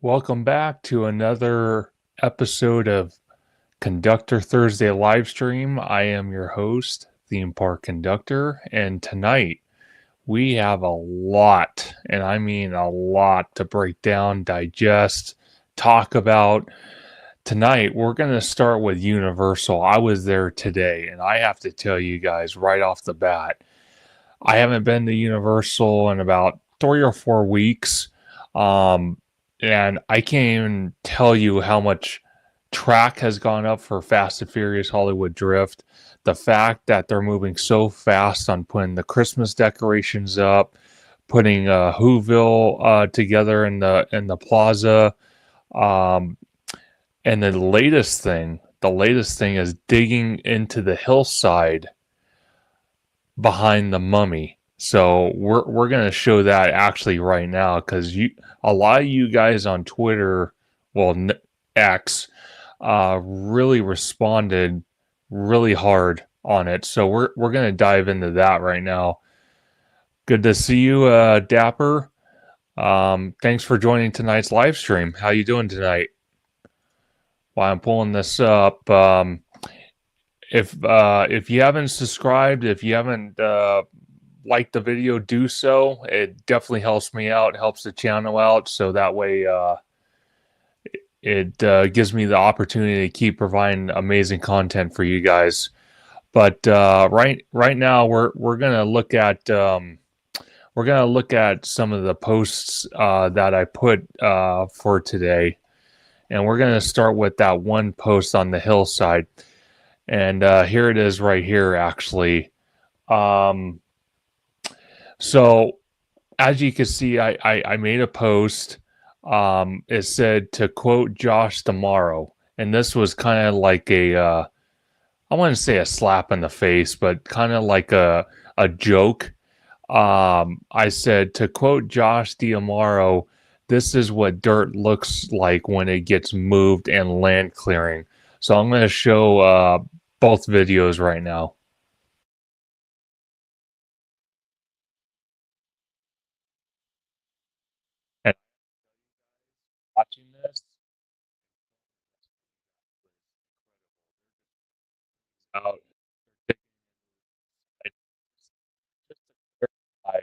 Welcome back to another episode of Conductor Thursday live stream. I am your host, ThemeParkConductor, and tonight we have a lot, and I mean a lot, to break down, digest, talk about. Tonight we're going to start with Universal. I was there today, and I have to tell you guys right off the bat, I haven't been to Universal in about 3 or 4 weeks. And I can't even tell you how much track has gone up for Fast and Furious Hollywood Drift. The fact that they're moving so fast on putting the Christmas decorations up, putting Whoville together in the plaza, um, and the latest thing is digging into the hillside behind the mummy. So we're gonna show that actually right now, because a lot of you guys on Twitter, well, X, really responded really hard on it. So we're gonna dive into that right now. Good to see you, Dapper. Thanks for joining tonight's live stream. How you doing tonight? While I'm pulling this up, if you haven't subscribed, if you haven't liked the video, do so. It definitely helps me out, helps the channel out, so that way it gives me the opportunity to keep providing amazing content for you guys. But right now we're gonna look at some of the posts that I put for today, and we're gonna start with that one post on the hillside. And here it is right here, actually. So as you can see, I made a post. It said, to quote Josh tomorrow. And this was kind of like I wouldn't say a slap in the face, but kind of like a joke. I said, to quote Josh D'Amaro, this is what dirt looks like when it gets moved and land clearing. So I'm going to show both videos right now. And watching this out, just to clarify,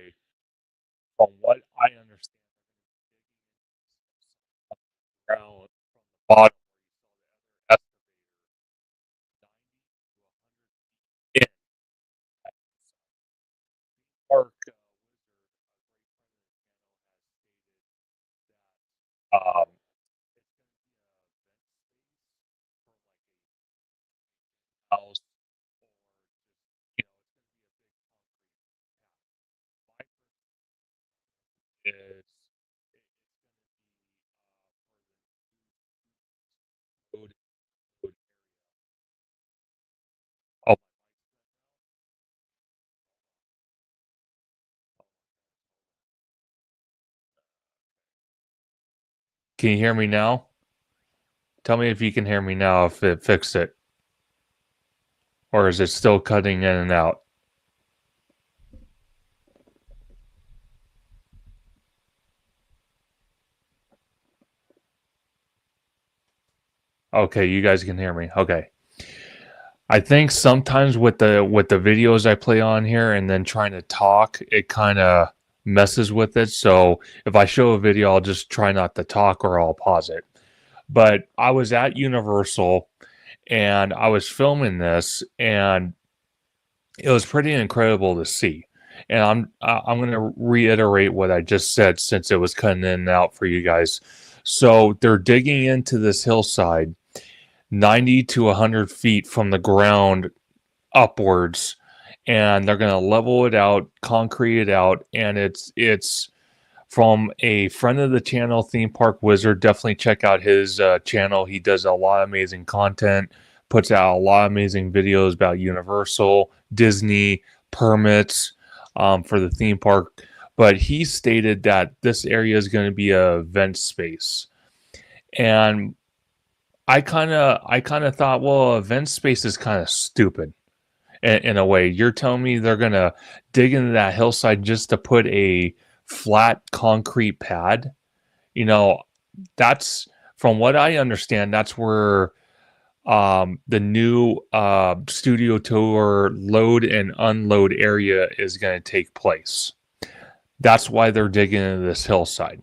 from what I understand, ground bottom in park. Um, house, is oh, can you hear me now? Tell me if you can hear me now, if it fixed it, or is it still cutting in and out? Okay, you guys can hear me. Okay. I think sometimes with the videos I play on here and then trying to talk, it kind of messes with it. So if I show a video, I'll just try not to talk, or I'll pause it. But I was at Universal and I was filming this, and it was pretty incredible to see. And I'm going to reiterate what I just said, since it was cutting in and out for you guys. So they're digging into this hillside 90 to 100 feet from the ground upwards, and they're going to level it out, concrete it out, and it's from a friend of the channel, Theme Park Wizard. Definitely check out his channel. He does a lot of amazing content, puts out a lot of amazing videos about Universal, Disney, permits for the theme park. But he stated that this area is going to be a event space. And I kind of thought, well, event space is kind of stupid in a way. You're telling me they're going to dig into that hillside just to put a flat concrete pad? You know, that's from what I understand, that's where the new studio tour load and unload area is going to take place. That's why they're digging into this hillside.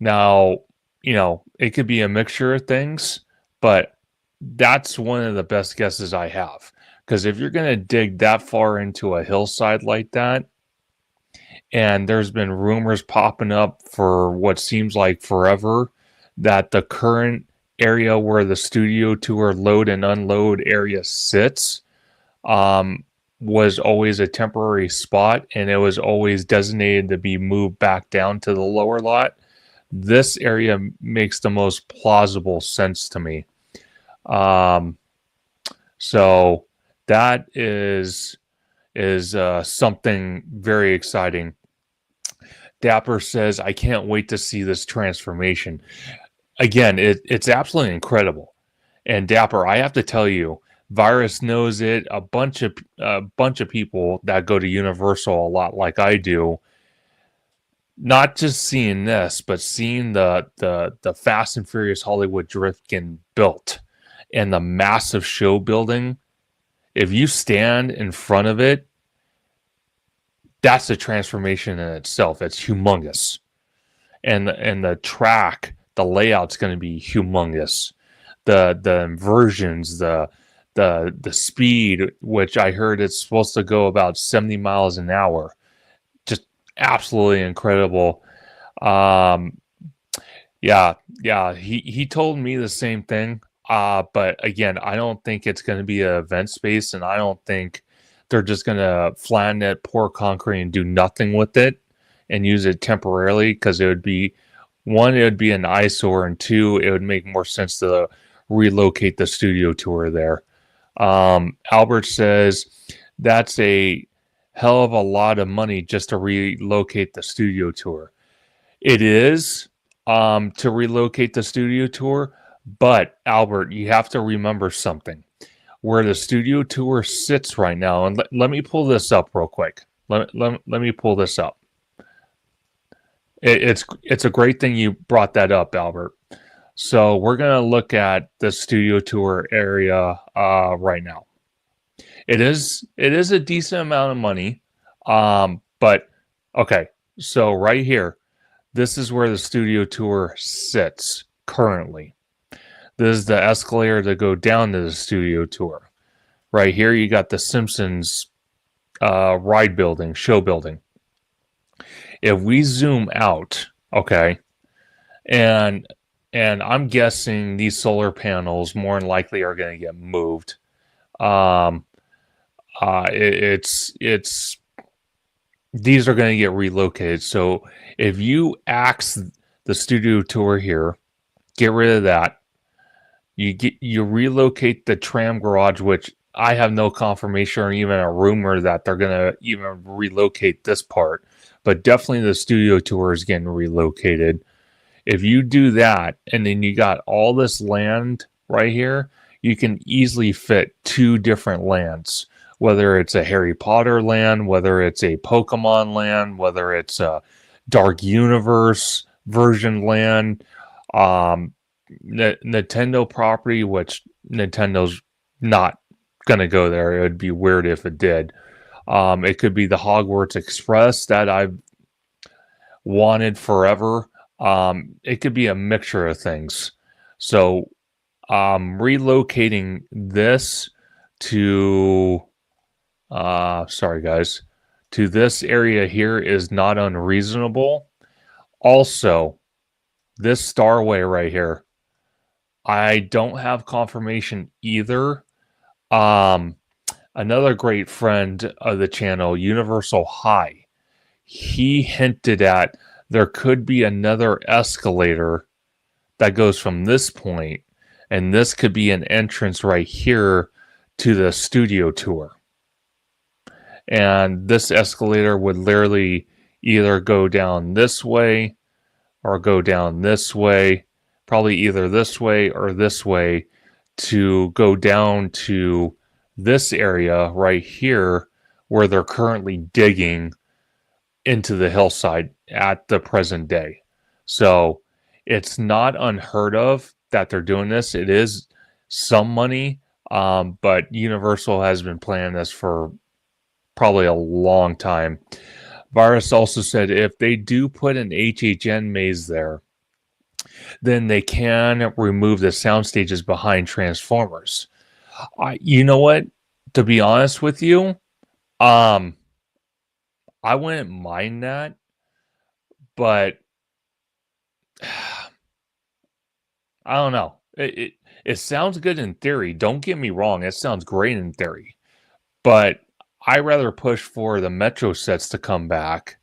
Now, it could be a mixture of things, but that's one of the best guesses I have. Because if you're going to dig that far into a hillside like that, and there's been rumors popping up for what seems like forever that the current area where the studio tour load and unload area sits was always a temporary spot, and it was always designated to be moved back down to the lower lot. This area makes the most plausible sense to me. So that is something very exciting. Dapper says, I can't wait to see this transformation. Again, it's absolutely incredible. And Dapper, I have to tell you, Virus knows it. A bunch of people that go to Universal a lot, like I do, not just seeing this, but seeing the Fast and Furious Hollywood Drift getting built and the massive show building. If you stand in front of it, that's a transformation in itself. It's humongous, and the track, the layout's going to be humongous. The inversions, the speed, which I heard it's supposed to go about 70 miles an hour, just absolutely incredible. Yeah, he told me the same thing. But again, I don't think it's going to be an event space, and I don't think they're just going to flatten it, pour concrete, and do nothing with it and use it temporarily, because it would be, one, it would be an eyesore, and two, it would make more sense to relocate the studio tour there. Albert says that's a hell of a lot of money just to relocate the studio tour. It is to relocate the studio tour, but Albert, you have to remember something. Where the studio tour sits right now, and let me pull this up real quick. Let me pull this up. It's a great thing you brought that up, Albert. So we're gonna look at the studio tour area right now. It is a decent amount of money, but okay. So right here, this is where the studio tour sits currently. This is the escalator to go down to the studio tour. Right here, you got the Simpsons ride building, show building. If we zoom out, okay, and I'm guessing these solar panels more than likely are going to get moved. It's these are going to get relocated. So if you axe the studio tour here, get rid of that. You relocate the tram garage, which I have no confirmation or even a rumor that they're going to even relocate this part, but definitely the studio tour is getting relocated. If you do that, and then you got all this land right here, you can easily fit 2 different lands, whether it's a Harry Potter land, whether it's a Pokemon land, whether it's a Dark Universe version land, Nintendo property, which Nintendo's not going to go there. It would be weird if it did. It could be the Hogwarts Express that I've wanted forever. It could be a mixture of things. So relocating this to sorry guys, to this area here is not unreasonable. Also, this starway right here, I don't have confirmation either. Another great friend of the channel, Universal High, he hinted at there could be another escalator that goes from this point, and this could be an entrance right here to the studio tour. And this escalator would literally either go down this way or go down this way, probably either this way or this way, to go down to this area right here where they're currently digging into the hillside at the present day. So It's not unheard of that they're doing this. It is some money, but Universal has been planning this for probably a long time. Virus also said if they do put an HHN maze there, then they can remove the sound stages behind Transformers. You know what? To be honest with you, I wouldn't mind that, but I don't know. It sounds good in theory. Don't get me wrong. It sounds great in theory, but I rather push for the Metro sets to come back.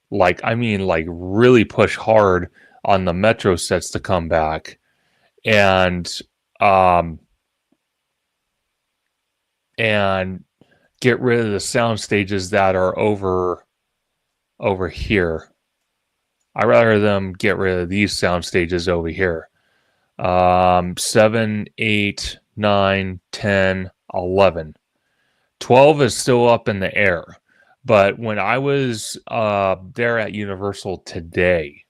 Like really push hard on the Metro sets to come back, and um, and get rid of the sound stages that are over here. I rather them get rid of these sound stages over here. 7, 8, 9, 10, 11. 12 is still up in the air. But when I was there at Universal today,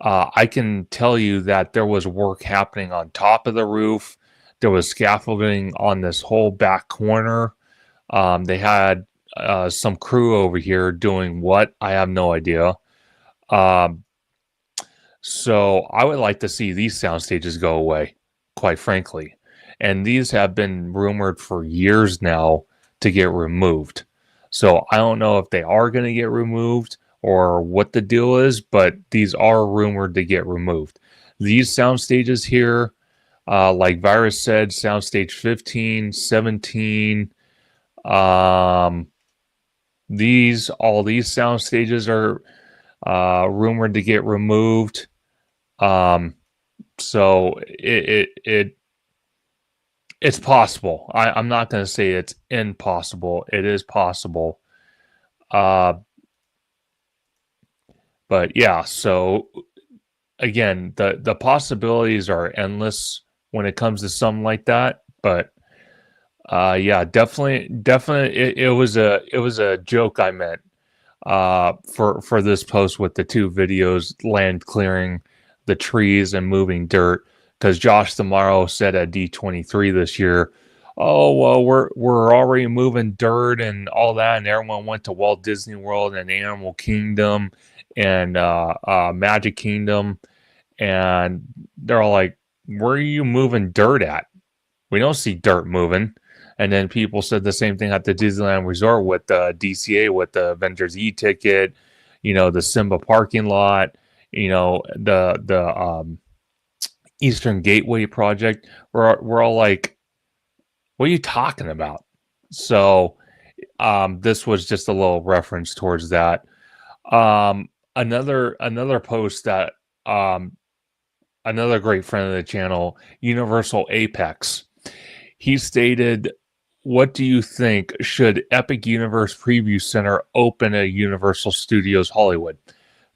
I can tell you that there was work happening on top of the roof. There was scaffolding on this whole back corner. They had some crew over here doing what? I have no idea. So I would like to see these sound stages go away, quite frankly. And these have been rumored for years now to get removed. So I don't know if they are going to get removed or what the deal is, but these are rumored to get removed. These sound stages here, like Virus said, soundstage 15, 17, all these sound stages are rumored to get removed. So it's possible. I'm not going to say it's impossible. It is possible. But yeah, so again, the possibilities are endless when it comes to something like that. But yeah, definitely, it was a joke I meant for this post with the two videos, land clearing the trees and moving dirt, because Josh Tomorrow said at D23 this year, oh well, we're already moving dirt and all that, and everyone went to Walt Disney World and Animal Kingdom and Magic Kingdom, and they're all like, where are you moving dirt at? We don't see dirt moving. And then people said the same thing at the Disneyland Resort with the DCA, with the Avengers e-ticket, the Simba parking lot, the Eastern Gateway project. We're all like, what are you talking about? So this was just a little reference towards that. Another post that another great friend of the channel, Universal Apex, he stated, what do you think? Should Epic Universe Preview Center open at Universal Studios Hollywood?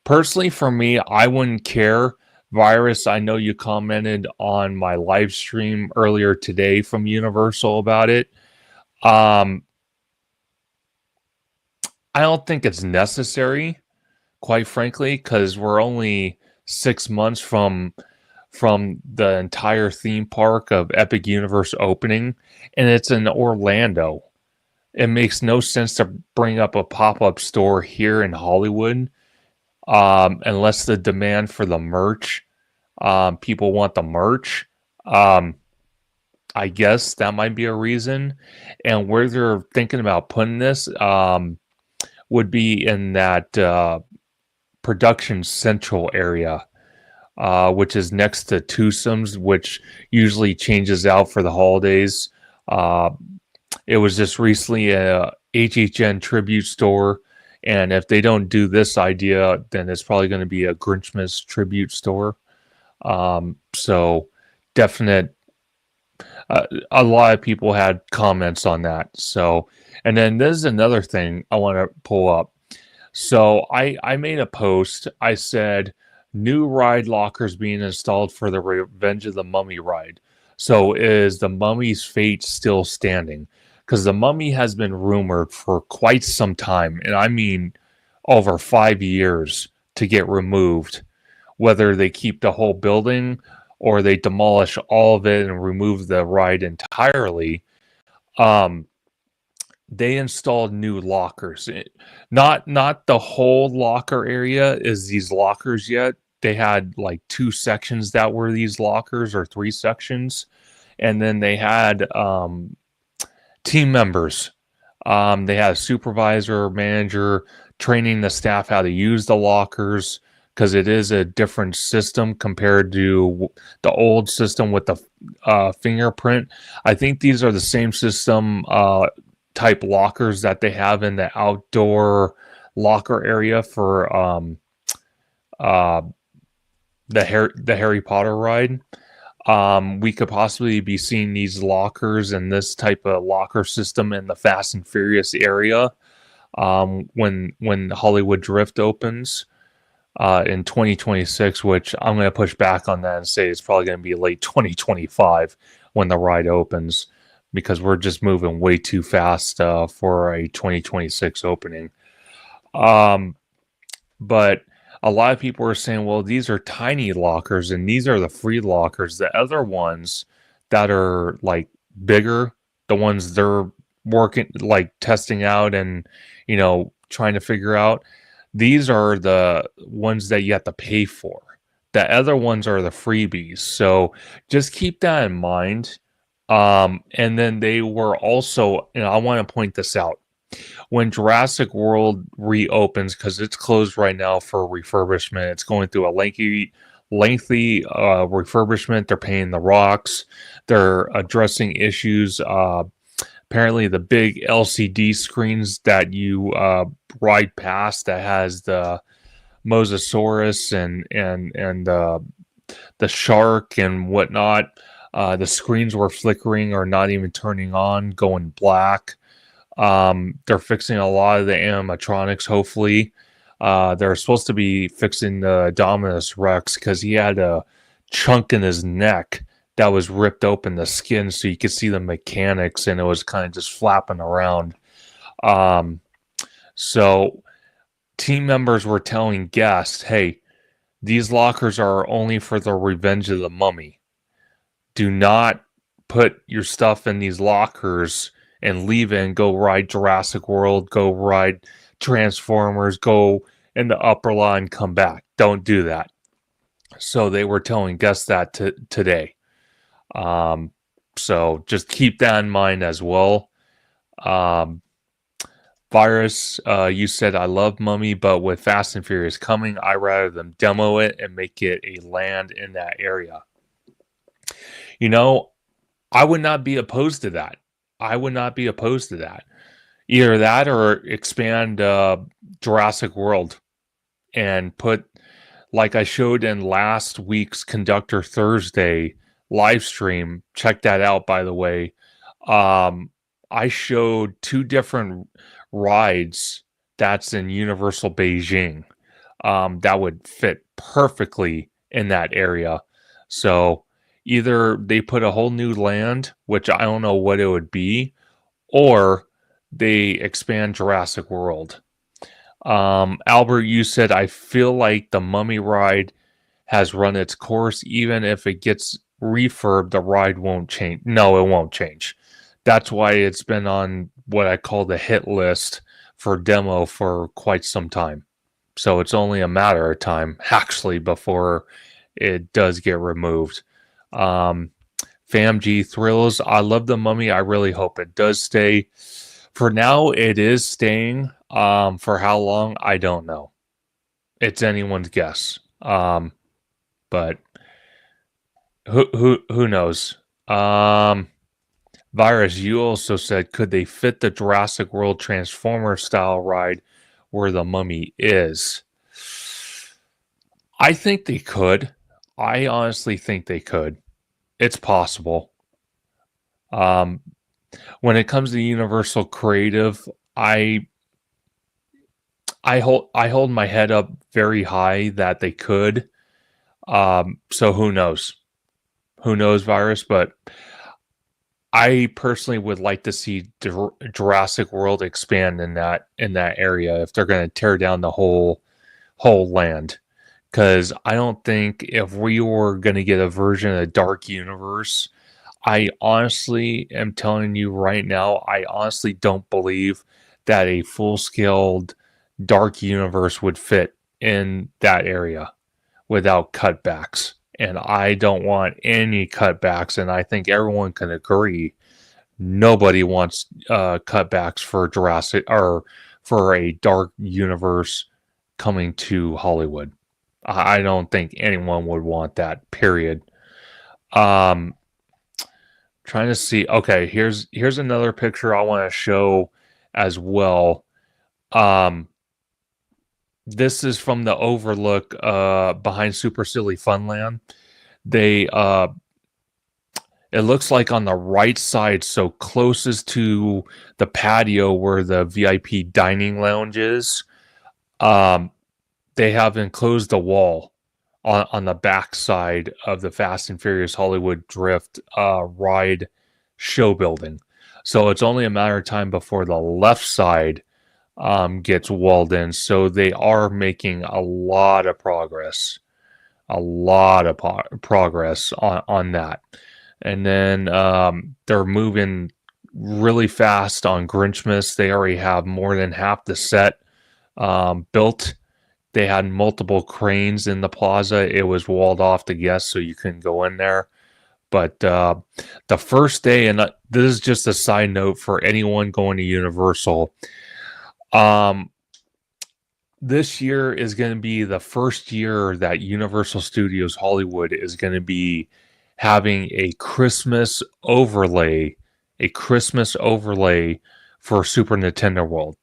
Personally, for me, I wouldn't care. Virus, I know you commented on my live stream earlier today from Universal about it. I don't think it's necessary, quite frankly, because we're only 6 months from the entire theme park of Epic Universe opening, and it's in Orlando. It makes no sense to bring up a pop-up store here in Hollywood unless the demand for the merch, people want the merch. I guess that might be a reason. And where they're thinking about putting this would be in that production central area, which is next to Twosomes, which usually changes out for the holidays. It was just recently a HHN tribute store, and if they don't do this idea, then it's probably going to be a Grinchmas tribute store. So definite. A lot of people had comments on that. So, and then there's another thing I want to pull up. So I made a post. I said, new ride lockers being installed for the Revenge of the Mummy ride. So is the Mummy's fate still standing? Because the Mummy has been rumored for quite some time, and I mean over 5 years, to get removed. whether they keep the whole building or they demolish all of it and remove the ride entirely. Um, they installed new lockers. Not the whole locker area is these lockers yet. They had like 2 sections that were these lockers, or 3 sections, and then they had team members. They had a supervisor, manager training the staff how to use the lockers, because it is a different system compared to the old system with the fingerprint. I think these are the same system type lockers that they have in the outdoor locker area for uh, the Harry Potter ride. We could possibly be seeing these lockers and this type of locker system in the Fast and Furious area when Hollywood Drift opens in 2026, which I'm going to push back on that and say it's probably going to be late 2025 when the ride opens, because we're just moving way too fast for a 2026 opening. But a lot of people are saying, well, these are tiny lockers and these are the free lockers. The other ones that are like bigger, the ones they're working, like testing out and, trying to figure out, these are the ones that you have to pay for. The other ones are the freebies. So just keep that in mind. And then they were also, I want to point this out. When Jurassic World reopens, because it's closed right now for refurbishment, it's going through a lengthy refurbishment. They're painting the rocks. They're addressing issues. Apparently, the big LCD screens that you ride past that has the Mosasaurus and the shark and whatnot. The screens were flickering or not even turning on, going black. They're fixing a lot of the animatronics, hopefully. They're supposed to be fixing the Dominus Rex because he had a chunk in his neck that was ripped open, the skin, so you could see the mechanics, and it was kind of just flapping around. So team members were telling guests, hey, these lockers are only for the Revenge of the Mummy. Do not put your stuff in these lockers and leave it and go ride Jurassic World, go ride Transformers, go in the upper line, come back. Don't do that. So they were telling guests that today. So just keep that in mind as well. Virus, you said, I love Mummy, but with Fast and Furious coming, I rather them demo it and make it a land in that area. I would not be opposed to that. Either that or expand Jurassic World and put, like I showed in last week's Conductor Thursday live stream. Check that out, by the way. I showed 2 different rides that's in Universal Beijing that would fit perfectly in that area. So either they put a whole new land, which I don't know what it would be, or they expand Jurassic World. Albert, you said, I feel like the Mummy ride has run its course. Even if it gets refurbed, the ride won't change. No, it won't change. That's why it's been on what I call the hit list for demo for quite some time. So it's only a matter of time, actually, before it does get removed. FamG Thrills, I love the Mummy. I really hope it does stay. For now, it is staying. For how long, I don't know. It's anyone's guess. But who knows? Virus, you also said, could they fit the Jurassic World Transformer style ride where the Mummy is? I think they could. I honestly think they could. It's possible. When it comes to Universal Creative, I hold my head up very high that they could. So who knows? Who knows, Virus? But I personally would like to see Jurassic World expand in that area if they're going to tear down the whole land, because I don't think if we were going to get a version of Dark Universe, I honestly am telling you right now, I honestly don't believe that a full-scaled Dark Universe would fit in that area without cutbacks. And I don't want any cutbacks, and I think everyone can agree nobody wants cutbacks for Jurassic or for a Dark Universe coming to Hollywood. I don't think anyone would want that, period. Trying to see. Okay, here's another picture I want to show as well. This is from the overlook behind Super Silly Funland. They it looks like on the right side, so closest to the patio where the VIP dining lounge is, they have enclosed the wall on the back side of the Fast and Furious Hollywood Drift ride show building. So it's only a matter of time before the left side gets walled in. So they are making a lot of progress. A lot of progress on that. And then they're moving really fast on Grinchmas. They already have more than half the set built. They had multiple cranes in the plaza. It was walled off to guests, so you couldn't go in there. But the first day, and this is just a side note for anyone going to Universal, this year is going to be the first year that Universal Studios Hollywood is going to be having a Christmas overlay for Super Nintendo World.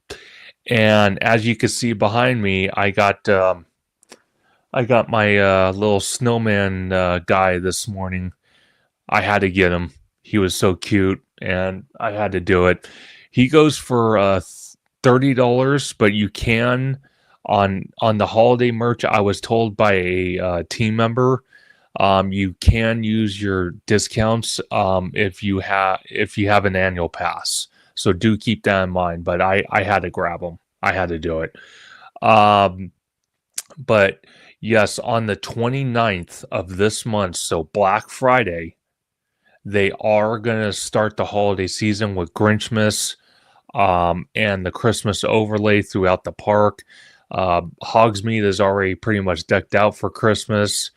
And as you can see behind me, I got my little snowman guy this morning. I had to get him. He was so cute, and I had to do it. He goes for $30, but you can on the holiday merch. I was told by a team member, you can use your discounts if you have an annual pass. So do keep that in mind. But I had to grab them. I had to do it. But yes, on the 29th of this month, so Black Friday, they are going to start the holiday season with Grinchmas and the Christmas overlay throughout the park. Hogsmeade is already pretty much decked out for Christmas.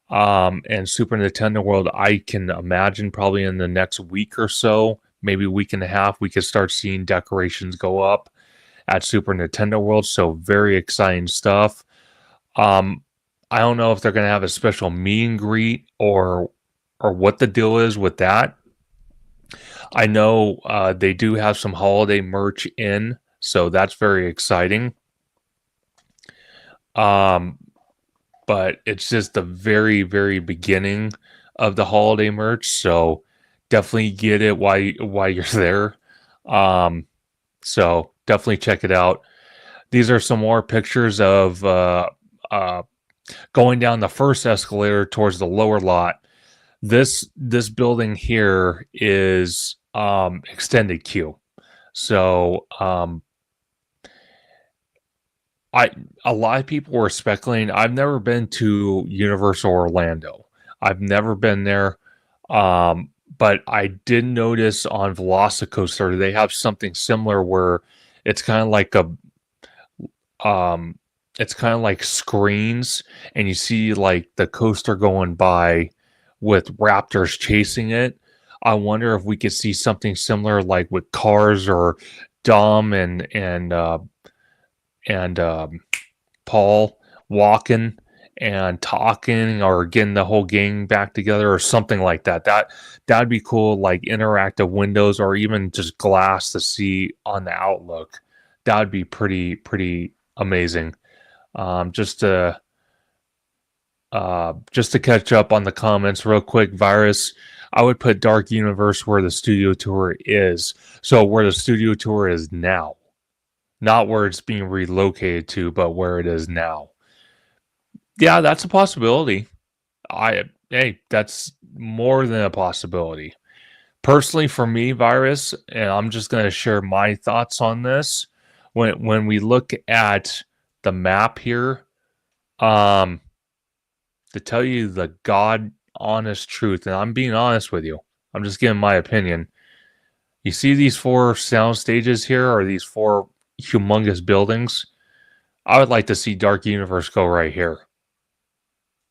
And Super Nintendo World, I can imagine probably in the next week or so, maybe a week and a half, we could start seeing decorations go up at Super Nintendo World. So very exciting stuff. I don't know if they're going to have a special meet and greet or what the deal is with that. I know they do have some holiday merch in, so that's very exciting. But it's just the very, very beginning of the holiday merch, so definitely get it while you're there. So definitely check it out. These are some more pictures of going down the first escalator towards the lower lot. This building here is extended queue. So a lot of people were speculating. I've never been to Universal Orlando. I've never been there. But I did notice on Velocicoaster they have something similar where it's kind of like it's kind of like screens, and you see like the coaster going by with raptors chasing it. I wonder if we could see something similar like with Cars or Dom and Paul walking and talking or getting the whole gang back together or something like that. That'd be cool, like interactive windows or even just glass to see on the outlook. That would be pretty amazing. Just to catch up on the comments real quick, Virus, I would put Dark Universe where the studio tour is. So where the studio tour is now. Not where it's being relocated to, but where it is now. Yeah, that's a possibility. That's more than a possibility. Personally, for me, Virus, and I'm just going to share my thoughts on this. When we look at the map here, to tell you the God honest truth, and I'm being honest with you, I'm just giving my opinion. You see these 4 sound stages here, or these 4 humongous buildings? I would like to see Dark Universe go right here.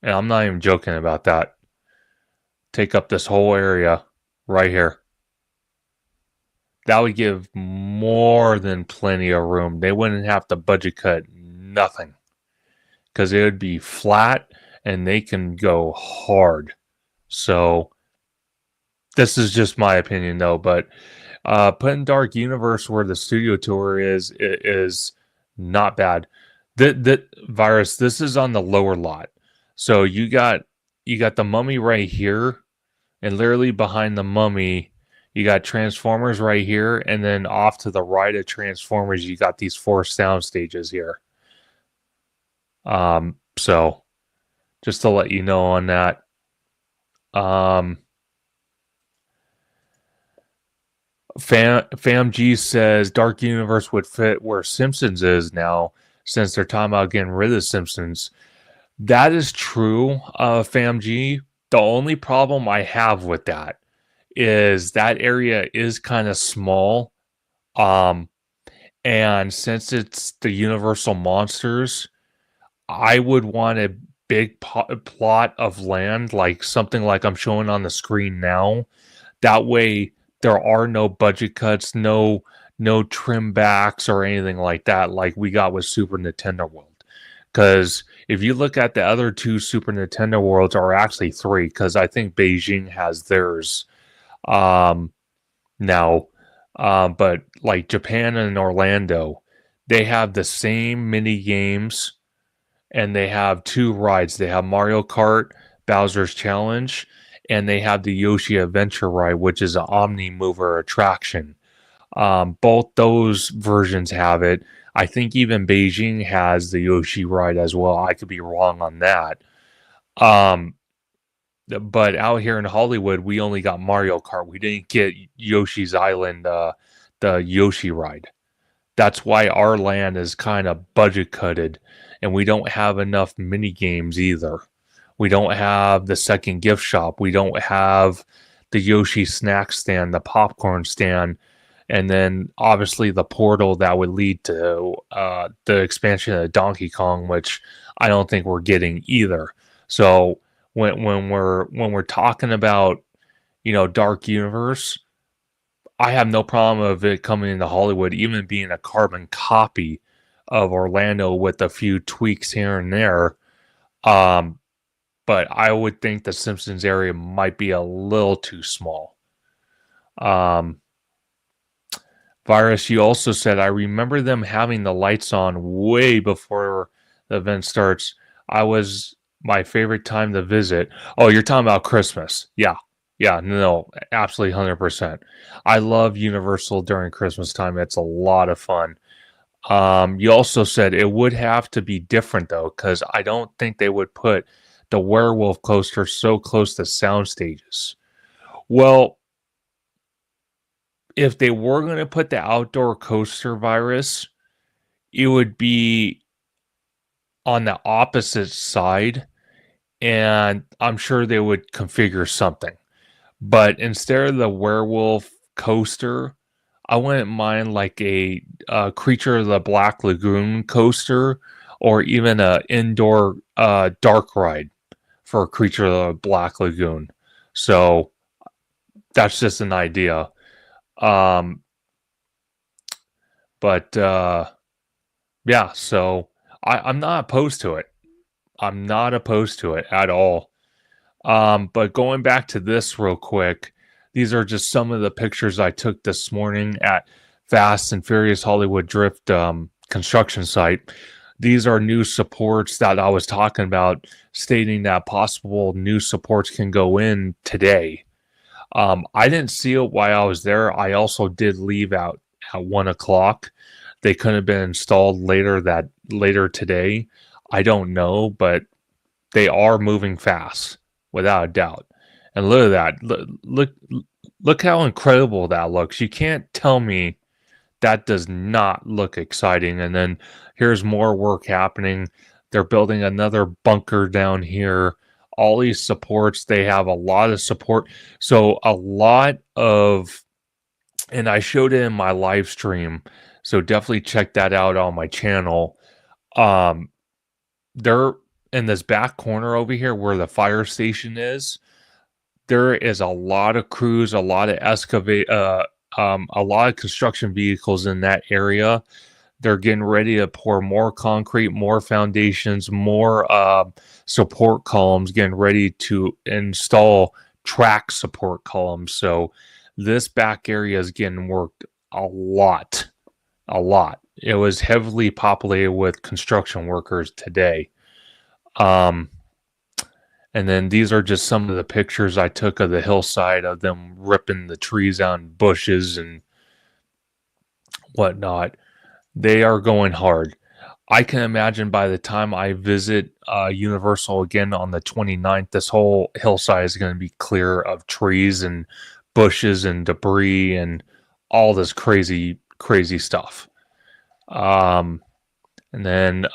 And I'm not even joking about that. Take up this whole area right here. That would give more than plenty of room. They wouldn't have to budget cut nothing, because it would be flat and they can go hard. So this is just my opinion though, but putting Dark Universe where the studio tour is not bad. The virus, this is on the lower lot. So you got the Mummy right here, and literally behind the Mummy, you got Transformers right here, and then off to the right of Transformers, you got these 4 sound stages here. So just to let you know on that. FamG says Dark Universe would fit where Simpsons is now, since they're talking about getting rid of Simpsons. That is true, FamG. The only problem I have with that is that area is kind of small. And since it's the Universal Monsters, I would want a big plot of land, like something like I'm showing on the screen now. That way there are no budget cuts, no trim backs or anything like that, like we got with Super Nintendo World. Because if you look at the other 2 Super Nintendo Worlds, or actually 3, because I think Beijing has theirs now, but like Japan and Orlando, they have the same mini games, and they have 2 rides. They have Mario Kart, Bowser's Challenge, and they have the Yoshi Adventure Ride, which is an Omni Mover attraction. Both those versions have it. I think even Beijing has the Yoshi Ride as well. I could be wrong on that. But out here in Hollywood, we only got Mario Kart. We didn't get Yoshi's Island, the Yoshi Ride. That's why our land is kind of budget cutted, and we don't have enough mini games either. We don't have the second gift shop. We don't have the Yoshi snack stand, the popcorn stand, and then obviously the portal that would lead to the expansion of Donkey Kong, which I don't think we're getting either. So when we're talking about, Dark Universe, I have no problem of it coming into Hollywood, even being a carbon copy of Orlando with a few tweaks here and there. But I would think the Simpsons area might be a little too small. Virus, you also said, I remember them having the lights on way before the event starts. I was my favorite time to visit. Oh, you're talking about Christmas. Yeah. Yeah, no, absolutely 100%. I love Universal during Christmas time. It's a lot of fun. You also said it would have to be different though, because I don't think they would put the werewolf coaster so close to sound stages. Well, if they were going to put the outdoor coaster, Virus, it would be on the opposite side, and I'm sure they would configure something. But instead of the werewolf coaster, I wouldn't mind like a Creature of the Black Lagoon coaster, or even a indoor dark ride for Creature of the Black Lagoon. So that's just an idea. But yeah, so I'm not opposed to it. I'm not opposed to it at all. But going back to this real quick, these are just some of the pictures I took this morning at Fast and Furious Hollywood Drift construction site. These are new supports that I was talking about, stating that possible new supports can go in today. I didn't see it while I was there. I also did leave out at 1 o'clock. They could have been installed later today. I don't know, but they are moving fast, without a doubt. And look at that. Look how incredible that looks. You can't tell me that does not look exciting. And then here's more work happening. They're building another bunker down here. all these supports. They have a lot of support. So a lot of, and I showed it in my live stream. So definitely check that out on my channel. They're in this back corner over here where the fire station is. There is a lot of crews, a lot of a lot of construction vehicles in that area. They're getting ready to pour more concrete, more foundations, more support columns, getting ready to install track support columns. So this back area is getting worked a lot, a lot. It was heavily populated with construction workers today. And then these are just some of the pictures I took of the hillside of them ripping the trees out and bushes and whatnot. They are going hard. I can imagine by the time I visit Universal again on the 29th, this whole hillside is going to be clear of trees and bushes and debris and all this crazy, crazy stuff. And then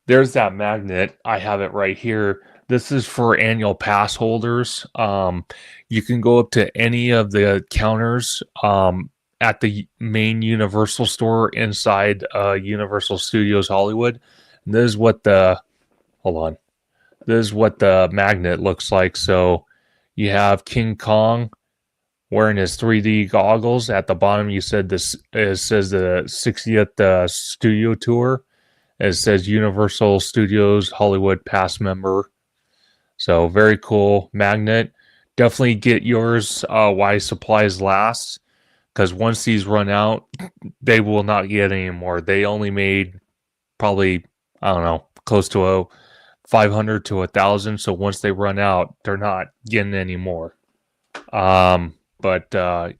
there's that magnet. I have it right here. This is for annual pass holders. You can go up to any of the counters at the main Universal store inside Universal Studios Hollywood. And this is what the This is what the magnet looks like. So you have King Kong wearing his 3D goggles. At the bottom, you said this. It says the 60th studio tour. It says Universal Studios Hollywood Pass member. So very cool magnet. Definitely get yours while supplies last, because once these run out, they will not get any more. They only made probably, I don't know, close to 500 to 1,000. So once they run out, they're not getting any more. But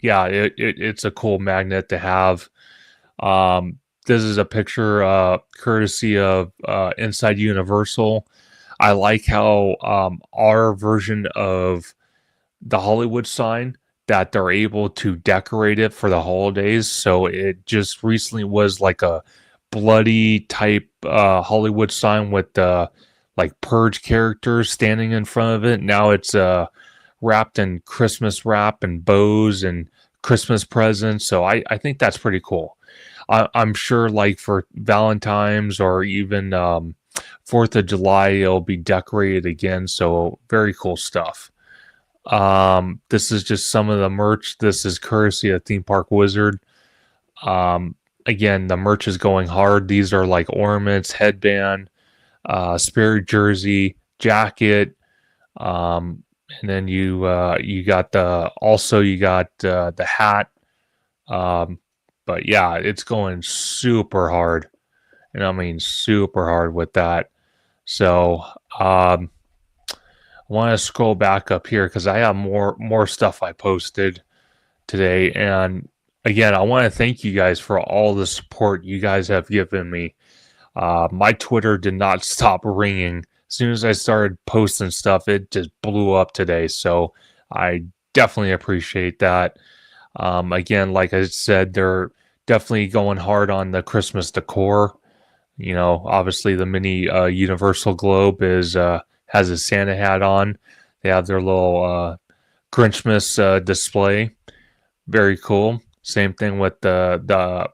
yeah, it's a cool magnet to have. This is a picture courtesy of Inside Universal. I like how our version of the Hollywood sign, that they're able to decorate it for the holidays. So it just recently was like a bloody type Hollywood sign with like Purge characters standing in front of it. Now it's wrapped in Christmas wrap and bows and Christmas presents. So I think that's pretty cool. I'm sure like for Valentine's or even 4th of July, it'll be decorated again. So very cool stuff. This is just some of the merch. This is courtesy of Theme Park Wizard. Again, the merch is going hard. These are like ornaments, headband, spirit jersey, jacket. And then you got the hat. But yeah, it's going super hard. And I mean super hard with that. So I want to scroll back up here because I have more stuff I posted today. And again, I want to thank you guys for all the support you guys have given me. My Twitter did not stop ringing. As soon as I started posting stuff, it just blew up today. So I definitely appreciate that. Again, like I said, they're definitely going hard on the Christmas decor. You know, obviously the mini Universal Globe has a Santa hat on. They have their little Grinchmas display. Very cool. Same thing with the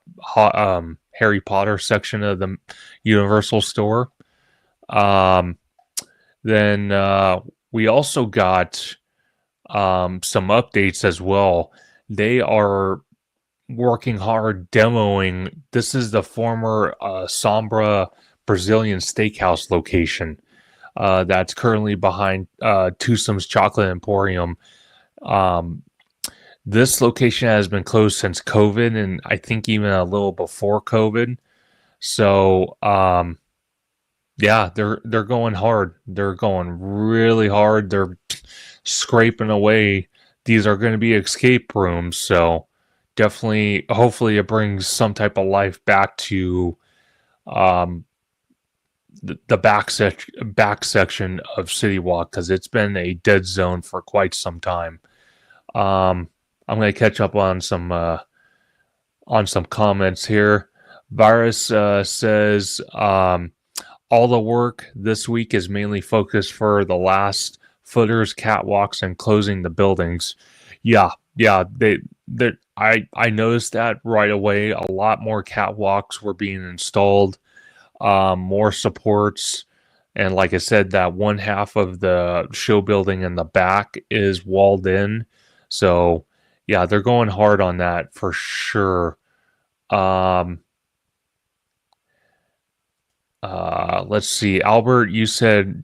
Harry Potter section of the Universal store. Then we also got some updates as well. They are working hard demoing. This is the former Sombra Brazilian Steakhouse location that's currently behind Tusam's Chocolate Emporium. This location has been closed since COVID, and I think even a little before COVID. So yeah, they're going hard. They're going really hard. They're scraping away. These are going to be escape rooms, so definitely, hopefully, it brings some type of life back to the back section of City Walk, because it's been a dead zone for quite some time. I'm going to catch up on some comments here. Virus says all the work this week is mainly focused for the last footers, catwalks, and closing the buildings. Yeah, I noticed that right away. A lot more catwalks were being installed, more supports, and like I said, that one half of the show building in the back is walled in. So yeah, they're going hard on that for sure. Um, let's see, Albert, you said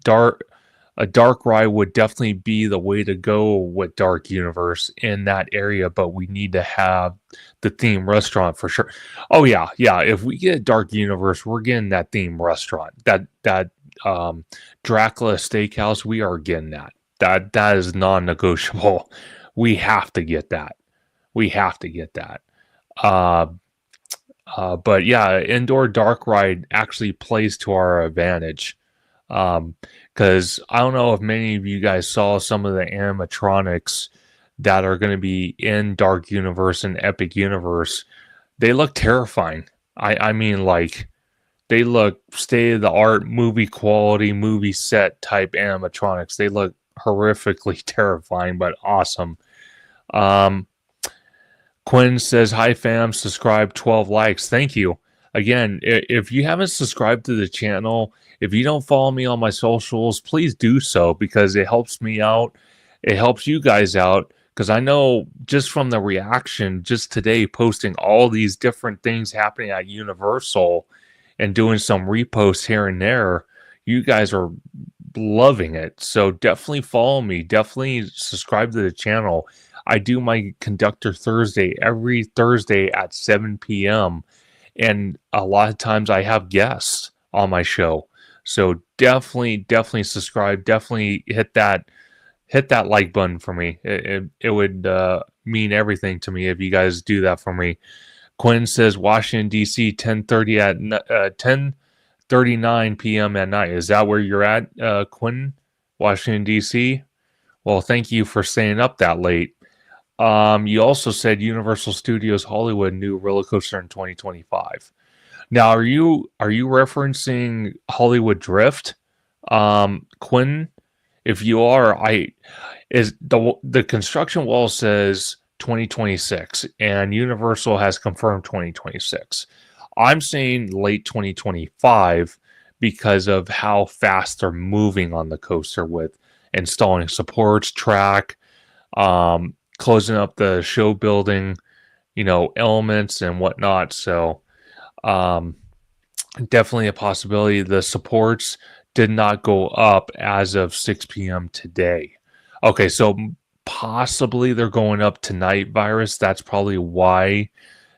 a dark ride would definitely be the way to go with Dark Universe in that area, but we need to have the theme restaurant for sure. Oh yeah. If we get Dark Universe, we're getting that theme restaurant. That Dracula Steakhouse, we are getting that. That is non-negotiable. We have to get that. We have to get that. Uh, but yeah, indoor dark ride actually plays to our advantage. Because I don't know if many of you guys saw some of the animatronics that are going to be in Dark Universe and Epic Universe. They look terrifying. I mean, like, they look state of the art, movie quality, movie set type animatronics. They look horrifically terrifying, but awesome. Um, Quinn says, "Hi fam, subscribe, 12 likes. Thank you." Again, if you haven't subscribed to the channel, if you don't follow me on my socials, please do so because it helps me out. It helps you guys out because I know just from the reaction, just today posting all these different things happening at Universal and doing some reposts here and there, you guys are loving it. So definitely follow me. Definitely subscribe to the channel. I do my Conductor Thursday every Thursday at 7 p.m. And a lot of times I have guests on my show. So definitely subscribe. Definitely hit that like button for me. It would mean everything to me if you guys do that for me. Quinn says Washington D.C. 10:30 at 10:39 p.m. at night. Is that where you're at, Quinn? Washington D.C. Well, thank you for staying up that late. You also said Universal Studios Hollywood new roller coaster in 2025. Now, are you referencing Hollywood Drift, Quinn? If you are, I is the construction wall says 2026, and Universal has confirmed 2026. I'm saying late 2025 because of how fast they're moving on the coaster with installing supports, track, closing up the show building, elements and whatnot. So, um, definitely a possibility. The supports did not go up as of 6 p.m. today. Okay, so possibly they're going up tonight, Virus. That's probably why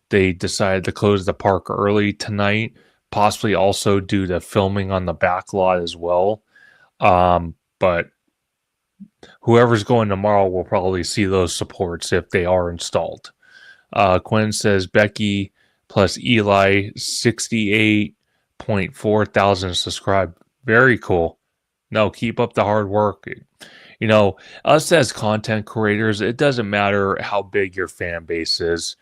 they decided to close the park early tonight. Possibly also due to filming on the back lot as well. But whoever's going tomorrow will probably see those supports if they are installed. Quinn says Becky plus Eli 68.4 thousand subscribed. Very cool. No, keep up the hard work. Us as content creators, it doesn't matter how big your fan base is.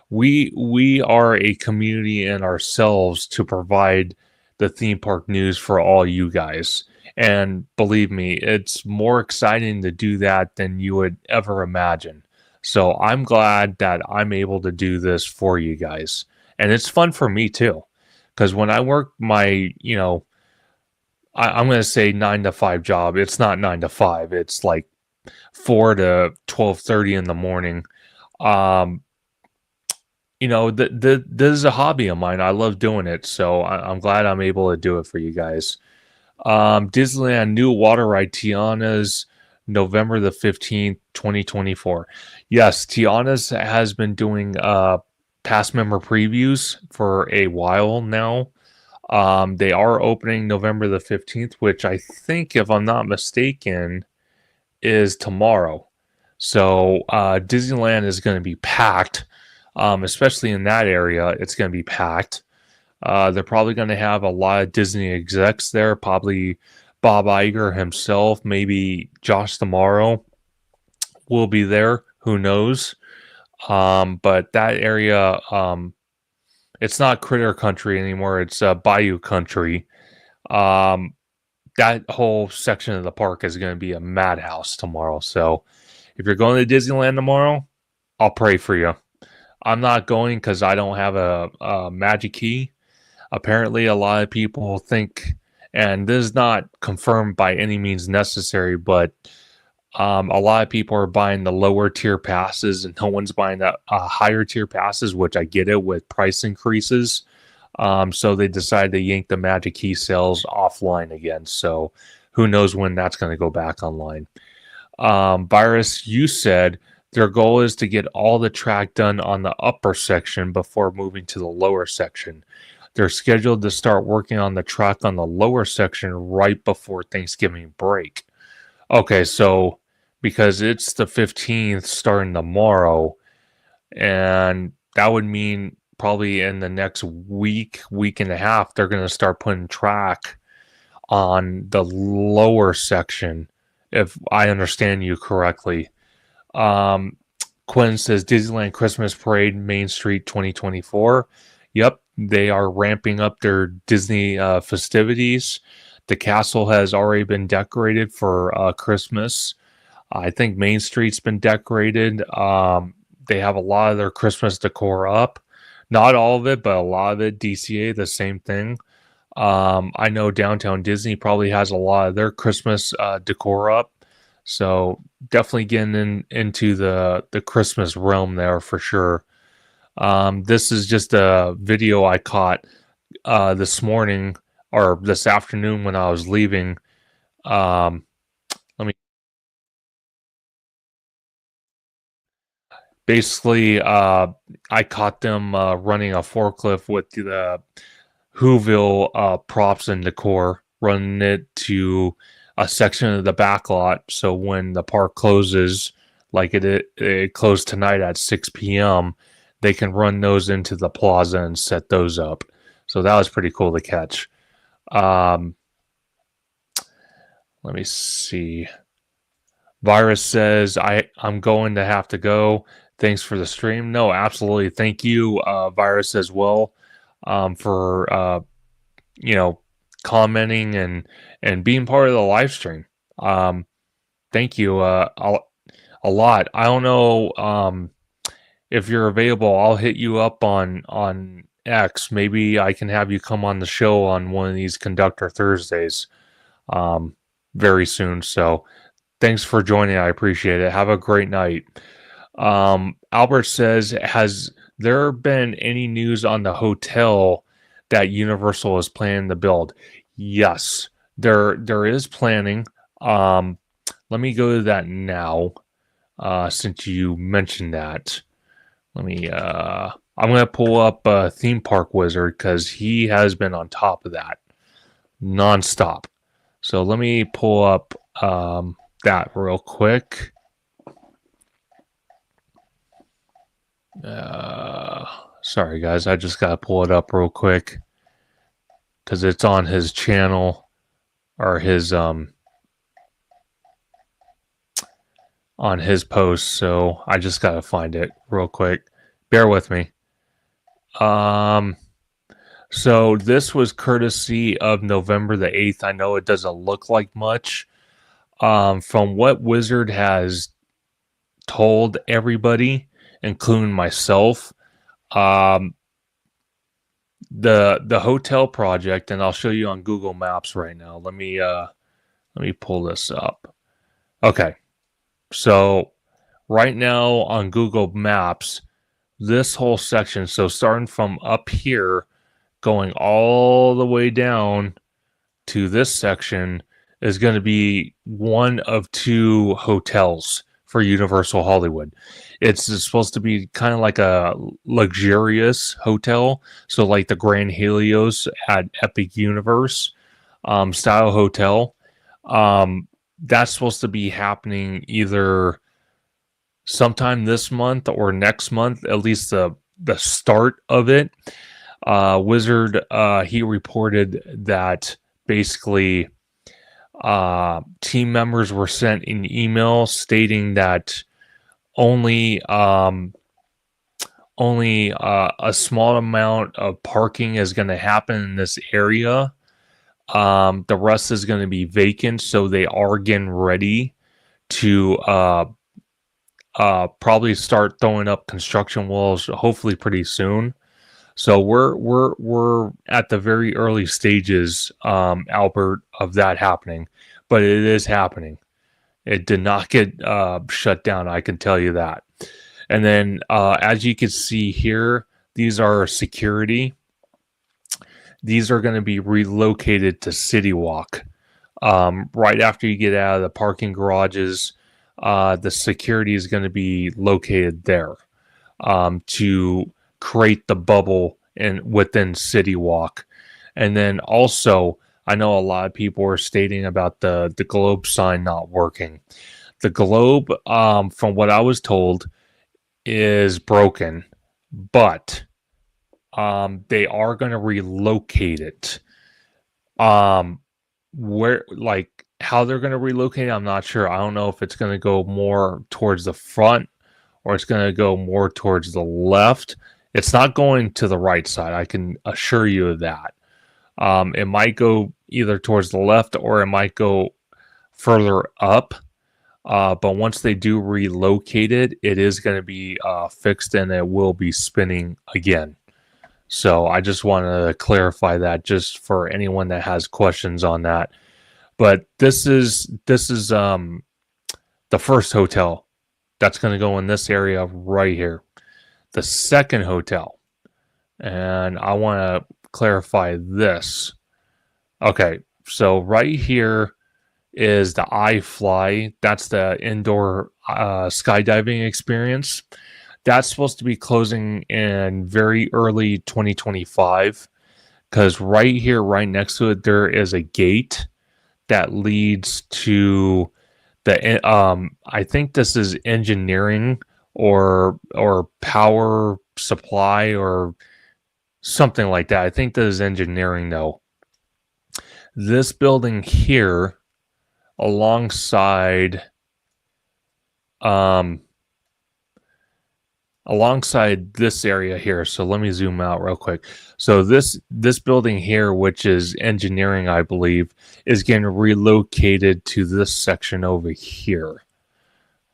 We are a community in ourselves to provide the theme park news for all you guys. And believe me, it's more exciting to do that than you would ever imagine. So I'm glad that I'm able to do this for you guys. And it's fun for me too. Because when I work my, I'm going to say 9 to 5 job, it's not 9 to 5. It's like 4 to 12:30 in the morning. This is a hobby of mine. I love doing it. So I'm glad I'm able to do it for you guys. Disneyland new water ride Tiana's November the 15th, 2024. Yes, Tiana's has been doing past member previews for a while now. They are opening November the 15th, which I think, if I'm not mistaken, is tomorrow. So Disneyland is going to be packed, especially in that area. It's going to be packed. They're probably going to have a lot of Disney execs there, probably Bob Iger himself, maybe Josh Tomorrow will be there. Who knows? But that area, it's not Critter Country anymore. It's Bayou Country. Um, that whole section of the park is going to be a madhouse tomorrow. So if you're going to Disneyland tomorrow, I'll pray for you. I'm not going because I don't have a magic key. Apparently, a lot of people think, and this is not confirmed by any means necessary, but a lot of people are buying the lower tier passes and no one's buying the higher tier passes, which I get it with price increases. So they decided to yank the Magic Key sales offline again. So who knows when that's going to go back online. Virus, you said their goal is to get all the track done on the upper section before moving to the lower section. They're scheduled to start working on the track on the lower section right before Thanksgiving break. Okay, so because it's the 15th starting tomorrow, and that would mean probably in the next week and a half, they're going to start putting track on the lower section, if I understand you correctly. Quinn says Disneyland Christmas Parade, Main Street 2024. Yep, they are ramping up their Disney festivities. The castle has already been decorated for Christmas. I think Main Street's been decorated. They have a lot of their Christmas decor up. Not all of it, but a lot of it. DCA, the same thing. I know Downtown Disney probably has a lot of their Christmas decor up. So definitely getting into the Christmas realm there for sure. This is just a video I caught this morning or this afternoon when I was leaving. Let me basically I caught them running a forklift with the Whoville props and decor, running it to a section of the back lot. So when the park closes, like it closed tonight at 6 p.m., they can run those into the plaza and set those up. So that was pretty cool to catch. Let me see. Virus says, I'm going to have to go. Thanks for the stream. No, absolutely. Thank you, Virus, as well, for commenting and being part of the live stream. Thank you a lot. I don't know if you're available. I'll hit you up on X. Maybe I can have you come on the show on one of these Conductor Thursdays very soon. So thanks for joining. I appreciate it. Have a great night. Albert says, has there been any news on the hotel that Universal is planning to build? Yes, there is planning. Let me go to that now. Since you mentioned that, I'm gonna pull up Theme Park Wizard because he has been on top of that nonstop. So let me pull up that real quick. Sorry guys, I just gotta pull it up real quick because it's on his channel or his on his post, so I just gotta find it real quick. Bear with me. So this was courtesy of November the 8th. I know it doesn't look like much. From what Wizard has told everybody, including myself, the hotel project, and I'll show you on Google Maps right now. Let me pull this up. Okay. So right now on Google Maps, this whole section, so starting from up here, going all the way down to this section, is going to be one of two hotels for Universal Hollywood. It's supposed to be kind of like a luxurious hotel, so like the Grand Helios at Epic Universe style hotel. That's supposed to be happening either sometime this month or next month, at least the start of it. Wizard, he reported that basically team members were sent an email stating that only a small amount of parking is going to happen in this area. The rest is going to be vacant, so they are getting ready to probably start throwing up construction walls, hopefully pretty soon. So we're at the very early stages, Albert, of that happening, but it is happening. It did not get shut down, I can tell you that. And then, as you can see here, these are security. These are going to be relocated to City Walk. Right after you get out of the parking garages, the security is going to be located there to create the bubble within City Walk. And then also, I know a lot of people are stating about the globe sign not working. The globe, from what I was told, is broken, but they are going to relocate it. Where, like, how they're going to relocate it, I'm not sure. I don't know if it's going to go more towards the front or it's going to go more towards the left. It's not going to the right side, I can assure you of that. It might go either towards the left or it might go further up. But once they do relocate it, it is going to be fixed and it will be spinning again. So I just wanted to clarify that just for anyone that has questions on that. But this is the first hotel that's going to go in this area right here. The second hotel, and I want to clarify this. Okay, so right here is the iFly. That's the indoor skydiving experience. That's supposed to be closing in very early 2025 because right here, right next to it, there is a gate that leads to the I think this is engineering or power supply or something like that. I think this is engineering though. This building here alongside this area here. So let me zoom out real quick. So this building here, which is engineering, I believe, is getting relocated to this section over here.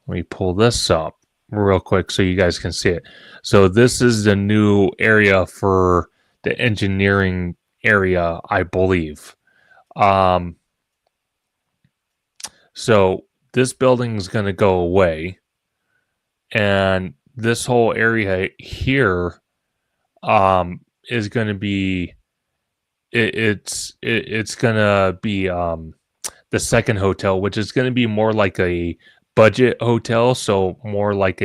Let me pull this up real quick so you guys can see it. So this is the new area for the engineering area, I believe. So this building is going to go away, and this whole area here is going to be it's going to be the second hotel, which is going to be more like a budget hotel, so more like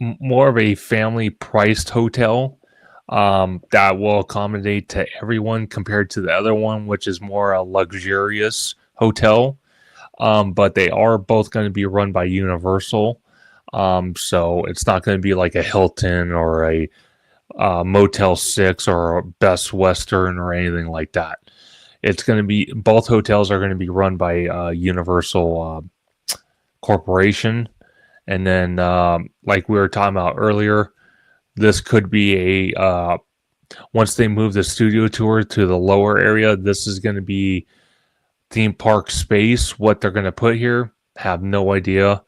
more of a family priced hotel that will accommodate to everyone compared to the other one, which is more a luxurious hotel. But they are both going to be run by Universal. So it's not going to be like a Hilton or a Motel 6 or a Best Western or anything like that. It's going to be, both hotels are going to be run by Universal Corporation. And then, like we were talking about earlier, this could be a, once they move the studio tour to the lower area, this is going to be theme park space. What they're going to put here, have no idea.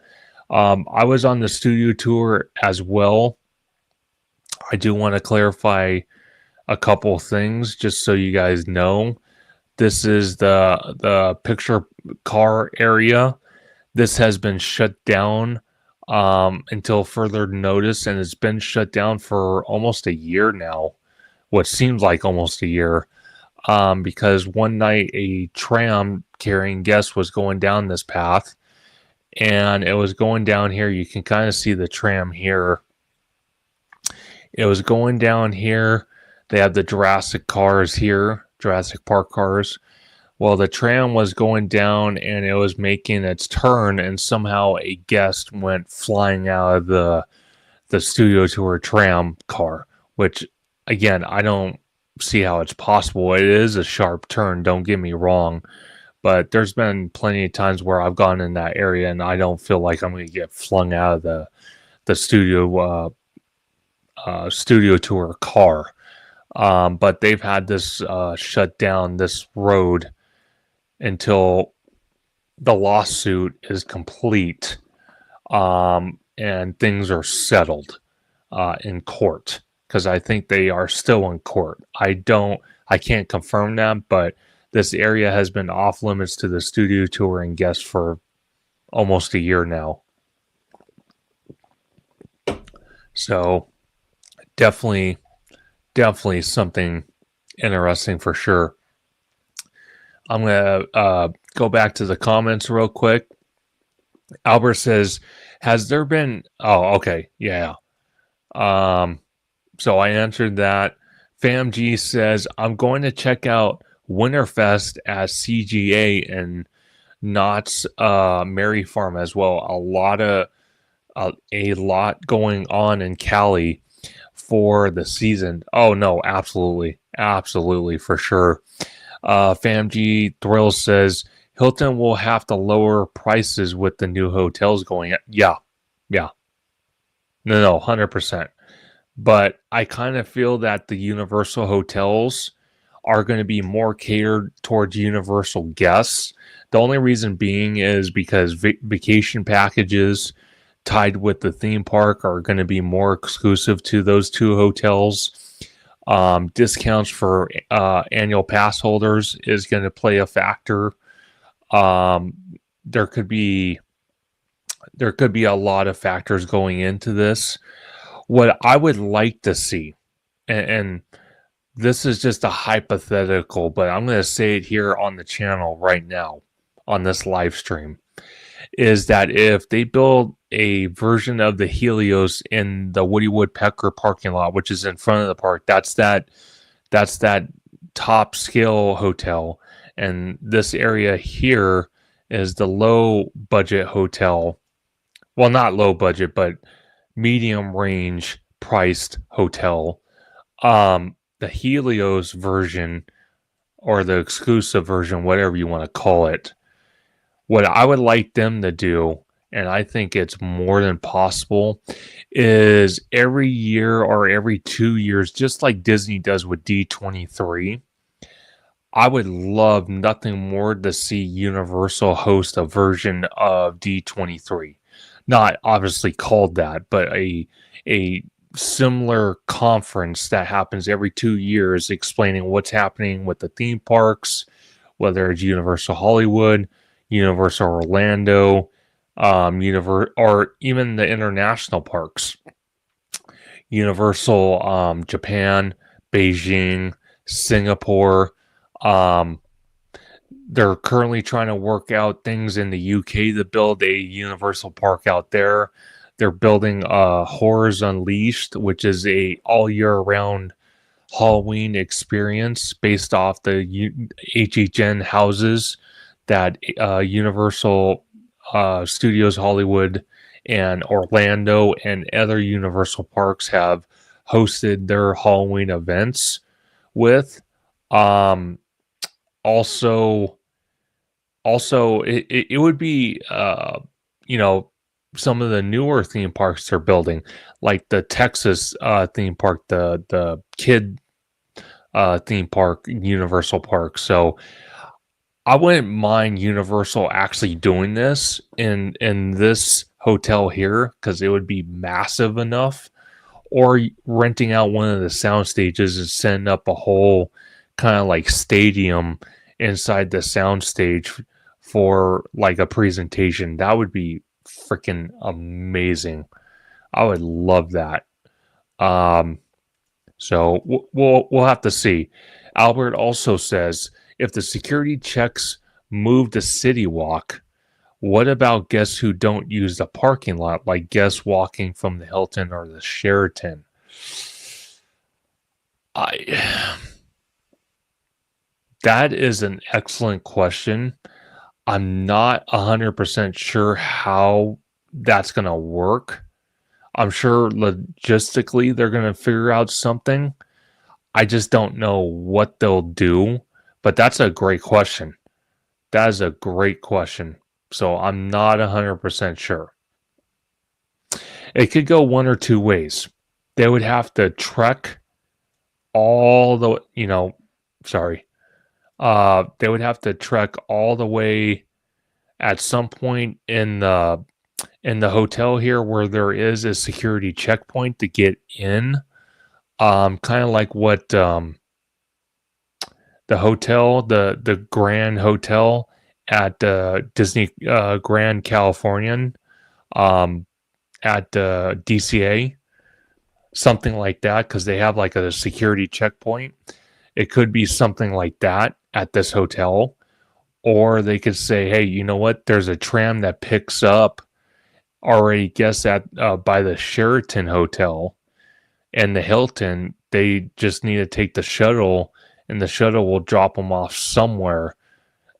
I was on the studio tour as well. I do want to clarify a couple things just so you guys know. This is the picture car area. This has been shut down until further notice, and it's been shut down for almost a year now. What seems like almost a year. Because one night a tram carrying guests was going down this path, and it was going down here. You can kind of see the tram here. It was going down here. They have the Jurassic cars here, Jurassic Park cars. Well, the tram was going down and it was making its turn, and somehow a guest went flying out of the studio tour tram car, which, again, I don't see how it's possible. It is a sharp turn, don't get me wrong, but there's been plenty of times where I've gone in that area and I don't feel like I'm going to get flung out of the studio tour car. But they've had this shut down, this road, until the lawsuit is complete, and things are settled in court, because I think they are still in court. I can't confirm that, but this area has been off limits to the studio tour and guests for almost a year now. So definitely something interesting for sure. I'm going to go back to the comments real quick. Albert says, has there been... Oh, okay. Yeah. So I answered that. FamG says, I'm going to check out Winterfest at CGA and Knott's Merry Farm as well. A lot going on in Cali for the season. Oh no, absolutely for sure. FamG Thrill says Hilton will have to lower prices with the new hotels going up. Yeah. No, 100%. But I kind of feel that the Universal hotels are going to be more catered towards Universal guests. The only reason being is because vacation packages tied with the theme park are going to be more exclusive to those two hotels. Discounts for annual pass holders is going to play a factor. There could be a lot of factors going into this. What I would like to see, and this is just a hypothetical, but I'm going to say it here on the channel right now on this live stream, is that if they build a version of the Helios in the Woody Woodpecker parking lot, which is in front of the park, that's that top scale hotel, and this area here is the low budget hotel. Well, not low budget, but medium range priced hotel. The Helios version, or the exclusive version, whatever you want to call it, what I would like them to do, and I think it's more than possible, is every year or every 2 years, just like Disney does with D23, I would love nothing more to see Universal host a version of D23. Not obviously called that, but a similar conference that happens every 2 years explaining what's happening with the theme parks, whether it's Universal Hollywood, Universal Orlando, or even the international parks. Universal Japan, Beijing, Singapore. They're currently trying to work out things in the UK to build a Universal Park out there. They're building Horrors Unleashed, which is a all year round Halloween experience based off the HHN houses that Universal Studios Hollywood and Orlando and other Universal parks have hosted their Halloween events with. Also, it would be, some of the newer theme parks they're building, like the Texas theme park, the kid theme park, Universal Park. So I wouldn't mind Universal actually doing this in this hotel here, because it would be massive enough, or renting out one of the sound stages and setting up a whole kind of like stadium inside the sound stage for like a presentation. That would be freaking amazing. I would love that. So we'll have to see. Albert also says, if the security checks move to City Walk, what about guests who don't use the parking lot, like guests walking from the Hilton or the Sheraton? That is an excellent question. I'm not 100% sure how that's going to work. I'm sure logistically they're going to figure out something. I just don't know what they'll do, but that's a great question. That is a great question. So I'm not 100% sure. It could go one or two ways. They would have to trek all the, sorry, they would have to trek all the way at some point in the hotel here where there is a security checkpoint to get in. Kind of like what the hotel, the Grand Hotel at Disney Grand Californian um, at DCA, something like that, because they have like a security checkpoint. It could be something like that at this hotel, or they could say, "Hey, you know what? There's a tram that picks up already guests at by the Sheraton Hotel and the Hilton. They just need to take the shuttle, and the shuttle will drop them off somewhere,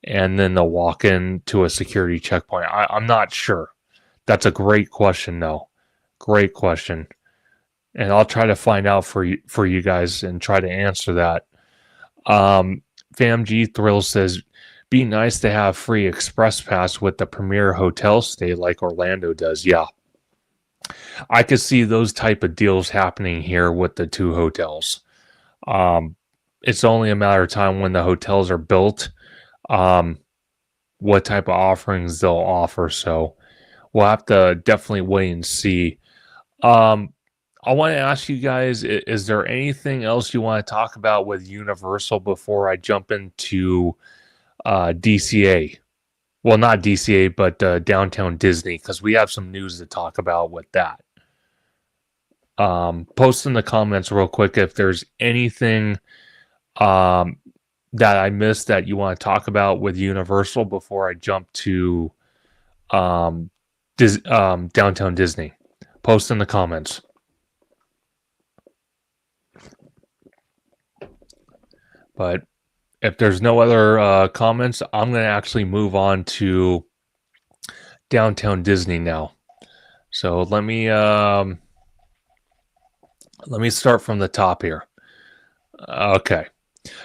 and then they'll walk into a security checkpoint." I'm not sure. That's a great question, though. Great question, and I'll try to find out for you guys and try to answer that. FamG Thrill says, "Be nice to have free express pass with the premier hotel stay like Orlando does." Yeah, I could see those type of deals happening here with the two hotels. It's only a matter of time when the hotels are built, what type of offerings they'll offer. So we'll have to definitely wait and see. I want to ask you guys, is there anything else you want to talk about with Universal before I jump into DCA? Well, not DCA, but Downtown Disney, because we have some news to talk about with that. Post in the comments real quick if there's anything that I missed that you want to talk about with Universal before I jump to Downtown Disney. Post in the comments. But if there's no other comments, I'm going to actually move on to Downtown Disney now. So let me start from the top here. Okay.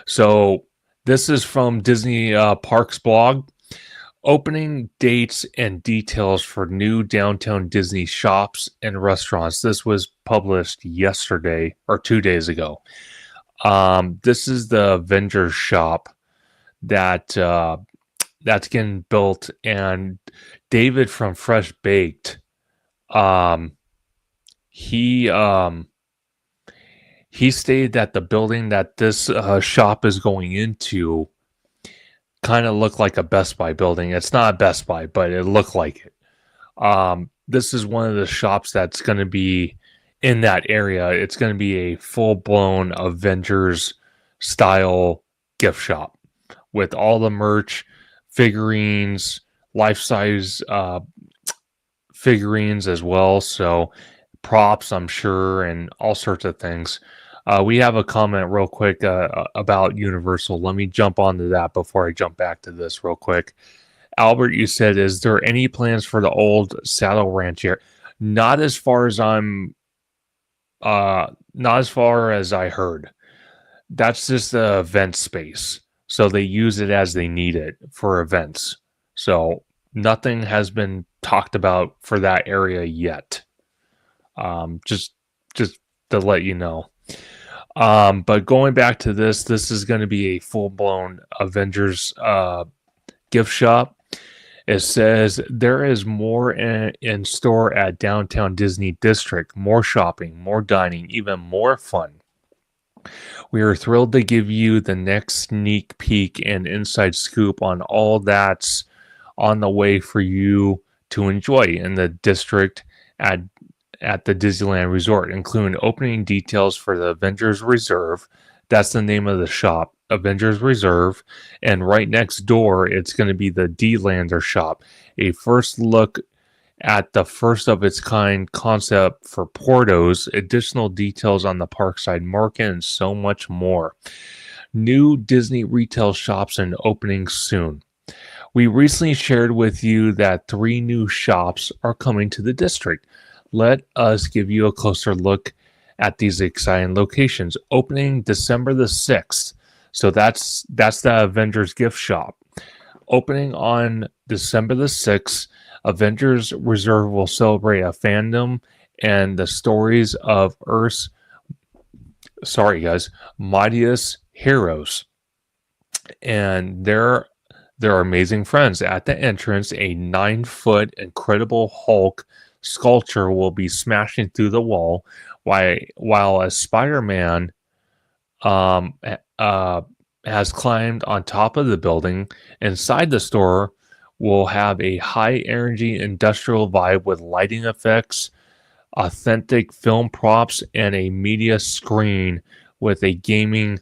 So this is from Disney Parks blog. Opening dates and details for new Downtown Disney shops and restaurants. This was published yesterday or 2 days ago. This is the Avengers shop that's getting built, and David from Fresh Baked, he stated that the building that this shop is going into kind of looked like a Best Buy building. It's not a Best Buy, but it looked like it. This is one of the shops that's going to be in that area. It's going to be a full-blown Avengers style gift shop with all the merch, figurines, life-size figurines as well. So props, I'm sure, and all sorts of things. We have a comment real quick about Universal. Let me jump onto that before I jump back to this real quick. Albert, you said, is there any plans for the old Saddle Ranch here? Not as far as not as far as I heard. That's just the event space. So they use it as they need it for events. So nothing has been talked about for that area yet. Just to let you know. But going back to this is going to be a full-blown Avengers gift shop. It says there is more in store at Downtown Disney District, more shopping, more dining, even more fun. We are thrilled to give you the next sneak peek and inside scoop on all that's on the way for you to enjoy in the district at the Disneyland Resort, including opening details for the Avengers Reserve. That's the name of the shop, Avengers Reserve. And right next door, it's going to be the D-Lander shop. A first look at the first of its kind concept for Portos, additional details on the Parkside Market, and so much more. New Disney retail shops and opening soon. We recently shared with you that 3 new shops are coming to the district. Let us give you a closer look at these exciting locations. Opening December the 6th. So that's the Avengers gift shop. Opening on December the 6th, Avengers Reserve will celebrate a fandom and the stories of Earth's sorry guys, Mightiest Heroes. And they're amazing friends. At the entrance, a 9-foot Incredible Hulk sculpture will be smashing through the wall, while a Spider-Man um, has climbed on top of the building. Inside the store will have a high-energy industrial vibe with lighting effects, authentic film props, and a media screen with a gaming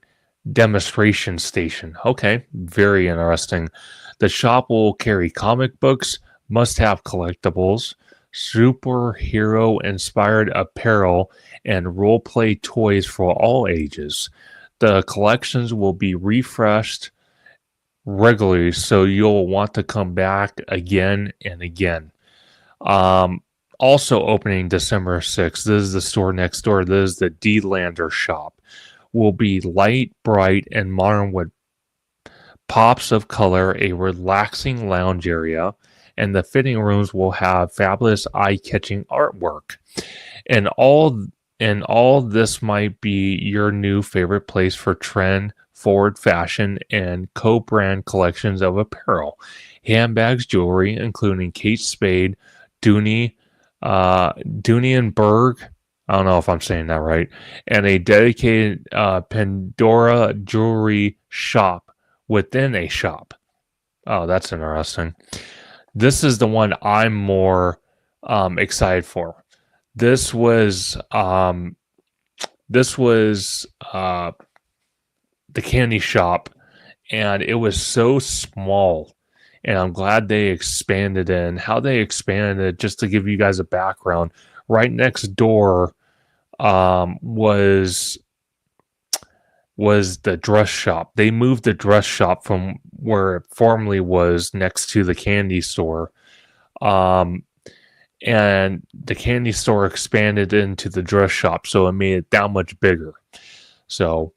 demonstration station. Okay, very interesting. The shop will carry comic books, must have collectibles, superhero inspired apparel, and role play toys for all ages. The collections will be refreshed regularly, so you'll want to come back again and again. Um, Also opening December 6th, this is the store next door. This is the D-Lander shop. Will be light, bright, and modern with pops of color, a relaxing lounge area, and the fitting rooms will have fabulous eye-catching artwork. And all this might be your new favorite place for trend forward fashion and co-brand collections of apparel, handbags, jewelry, including Kate Spade, Dooney, Dooney and Berg. I don't know if I'm saying that right. And a dedicated Pandora jewelry shop within a shop. Oh, that's interesting. This is the one I'm more excited for. This was the candy shop, and it was so small. And I'm glad they expanded it. And how they expanded it, just to give you guys a background, right next door was the dress shop. They moved the dress shop from where it formerly was next to the candy store. And the candy store expanded into the dress shop, so it made it that much bigger. So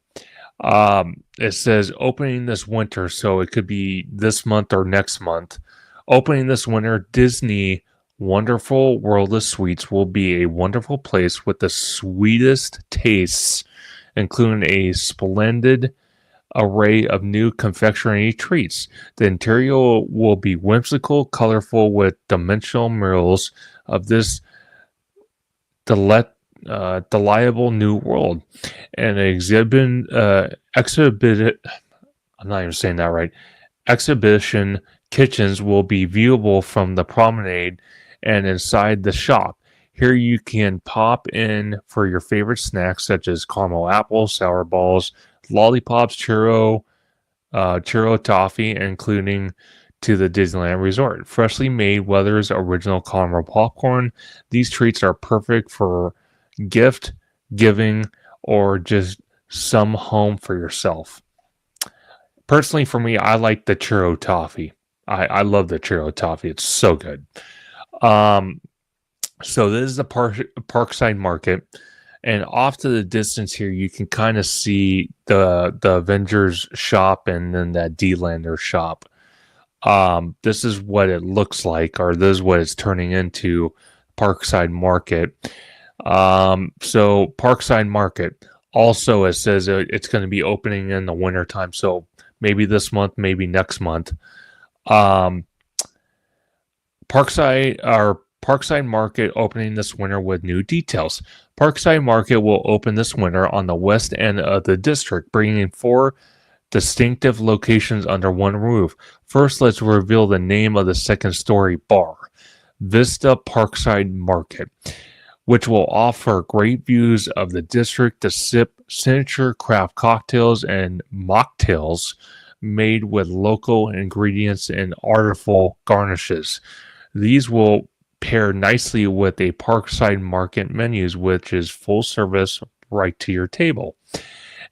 it says opening this winter, so it could be this month or next month. Opening this winter, Disney Wonderful World of Sweets will be a wonderful place with the sweetest tastes, including a splendid array of new confectionery treats. The interior will be whimsical, colorful, with dimensional murals of this delightful new world. And exhibition, I'm not even saying that right. Exhibition kitchens will be viewable from the promenade and inside the shop. Here you can pop in for your favorite snacks such as caramel apples, sour balls, lollipops, churro toffee, including to the Disneyland Resort. Freshly made Weather's original caramel popcorn. These treats are perfect for gift giving or just some home for yourself. Personally, for me, I like the churro toffee. I love the churro toffee. It's so good. So this is the Parkside Market, and off to the distance here, you can kind of see the Avengers shop and then that D-Lander shop. This is what it looks like, or this is what it's turning into, Parkside Market. So Parkside Market, also it says it's going to be opening in the wintertime, so maybe this month, maybe next month. Parkside Market opening this winter with new details. Parkside Market will open this winter on the west end of the district, bringing 4 distinctive locations under one roof. First, let's reveal the name of the second-story bar, Vista Parkside Market, which will offer great views of the district to sip signature craft cocktails and mocktails made with local ingredients and artful garnishes. These will pair nicely with a Parkside Market menus, which is full service right to your table.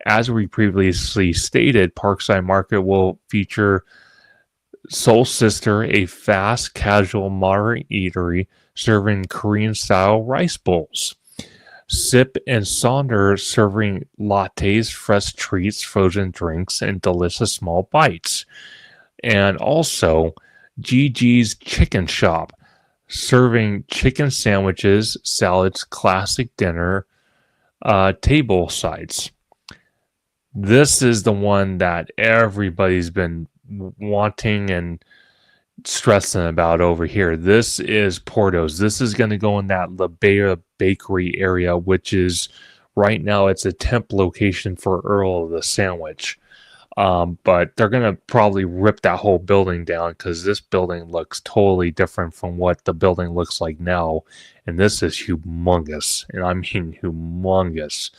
As we previously stated, Parkside Market will feature Soul Sister, a fast, casual, modern eatery serving Korean-style rice bowls. Sip and Sonder serving lattes, fresh treats, frozen drinks, and delicious small bites. And also, Gigi's Chicken Shop, serving chicken sandwiches, salads, classic dinner, table sides. This is the one that everybody's been wanting and stressing about over here. This is Porto's. This is going to go in that La Brea Bakery area, which is right now it's a temp location for Earl of the Sandwich. But they're going to probably rip that whole building down because this building looks totally different from what the building looks like now. And this is humongous. And I mean humongous.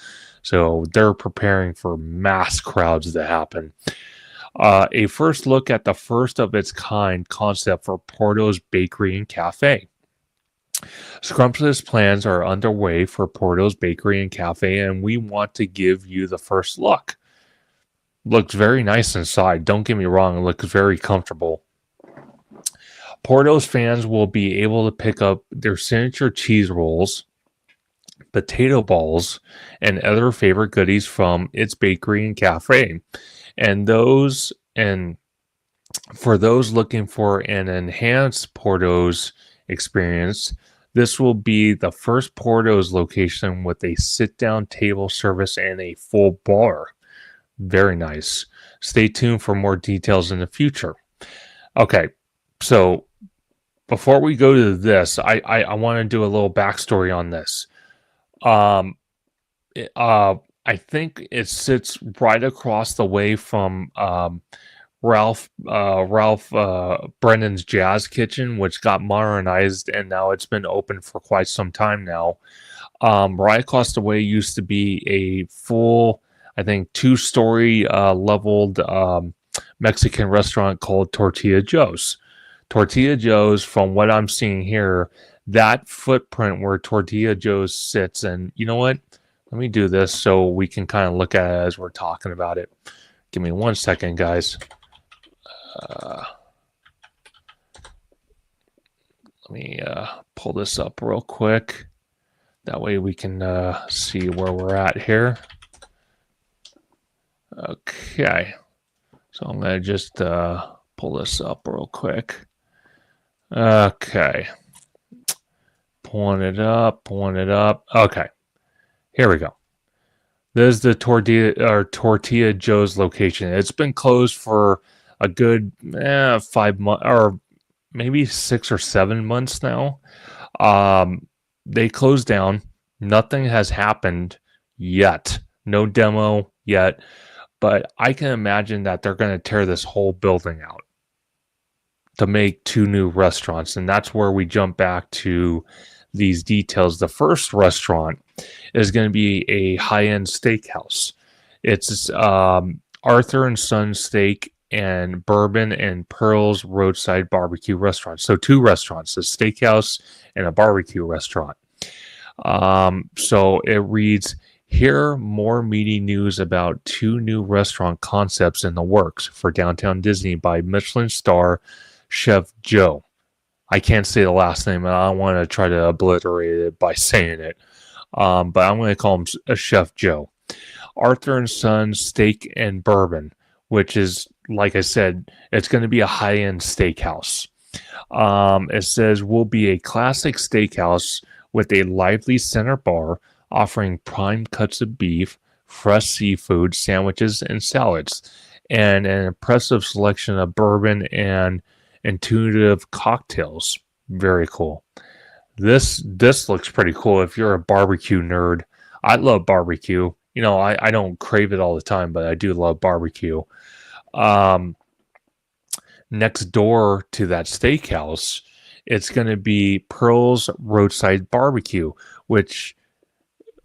So they're preparing for mass crowds to happen. A first look at the first of its kind concept for Porto's Bakery and Cafe. Scrumptious plans are underway for Porto's Bakery and Cafe, and we want to give you the first look. Looks very nice inside. Don't get me wrong, it looks very comfortable. Porto's fans will be able to pick up their signature cheese rolls, potato balls, and other favorite goodies from its bakery and cafe. And for those looking for an enhanced Porto's experience, this will be the first Porto's location with a sit-down table service and a full bar. Very nice. Stay tuned for more details in the future. Okay, so before we go to this, I want to do a little backstory on this. I think it sits right across the way from Ralph Brennan's Jazz Kitchen, which got modernized and now it's been open for quite some time now. Right across the way used to be a full, I think, 2-story leveled Mexican restaurant called Tortilla Joe's. Tortilla Joe's, from what I'm seeing here, that footprint where Tortilla Joe's sits, and you know what? Let me do this so we can kind of look at it as we're talking about it. Give me 1 second, guys. Let me pull this up real quick. That way we can see where we're at here. Okay. So I'm going to just pull this up real quick. Okay. Pulling it up. Okay. Here we go. This is the Tortilla Joe's location. It's been closed for a good 5 months, or maybe 6 or 7 months now. They closed down. Nothing has happened yet. No demo yet. But I can imagine that they're going to tear this whole building out to make 2 new restaurants. And that's where we jump back to these details. The first restaurant is going to be a high-end steakhouse. It's Arthur and Son Steak and Bourbon and Pearl's Roadside Barbecue Restaurant. So 2 restaurants, a steakhouse and a barbecue restaurant. So it reads, here more meaty news about 2 new restaurant concepts in the works for Downtown Disney by Michelin star Chef Joe. I can't say the last name, and I don't want to try to obliterate it by saying it. But I'm going to call him Chef Joe. Arthur and Son Steak and Bourbon, which is, like I said, it's going to be a high-end steakhouse. It says will be a classic steakhouse with a lively center bar offering prime cuts of beef, fresh seafood, sandwiches, and salads, and an impressive selection of bourbon and intuitive cocktails. Very cool. This looks pretty cool if you're a barbecue nerd. I love barbecue. You know, I don't crave it all the time, but I do love barbecue. Next door to that steakhouse, it's going to be Pearl's Roadside Barbecue, which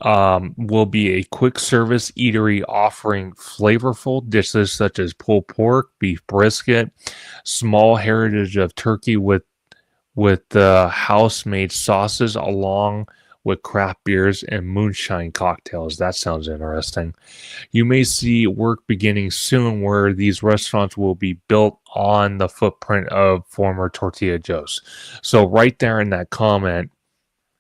will be a quick service eatery offering flavorful dishes such as pulled pork, beef brisket, small heritage of turkey with house-made sauces, along with craft beers and moonshine cocktails. That sounds interesting. You may see work beginning soon where these restaurants will be built on the footprint of former Tortilla Joe's. So right there in that comment,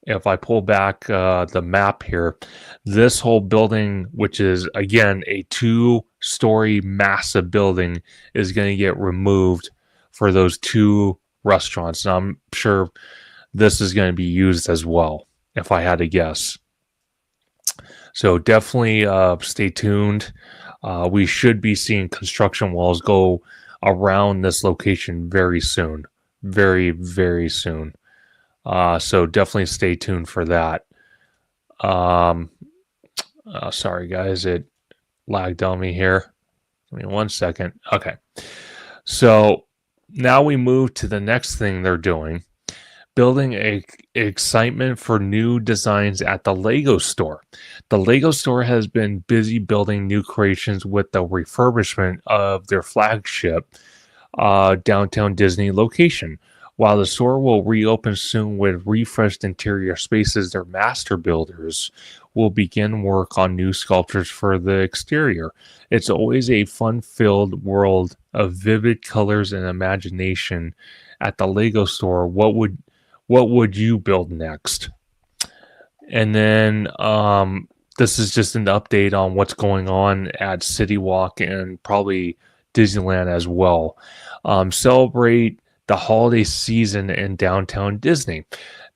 if I pull back the map here, this whole building, which is, again, a 2-story massive building, is going to get removed for those 2 restaurants. And I'm sure this is going to be used as well, if I had to guess. So definitely stay tuned. We should be seeing construction walls go around this location very soon. Very, very soon. So definitely stay tuned for that. Sorry, guys. It lagged on me here. Give me 1 second. Okay. So now we move to the next thing they're doing, building excitement for new designs at the Lego store. The Lego store has been busy building new creations with the refurbishment of their flagship downtown Disney location. While the store will reopen soon with refreshed interior spaces, their master builders will begin work on new sculptures for the exterior. It's always a fun-filled world of vivid colors and imagination at the Lego store. What would you build next? And then this is just an update on what's going on at City Walk and probably Disneyland as well. Celebrate the holiday season in downtown Disney.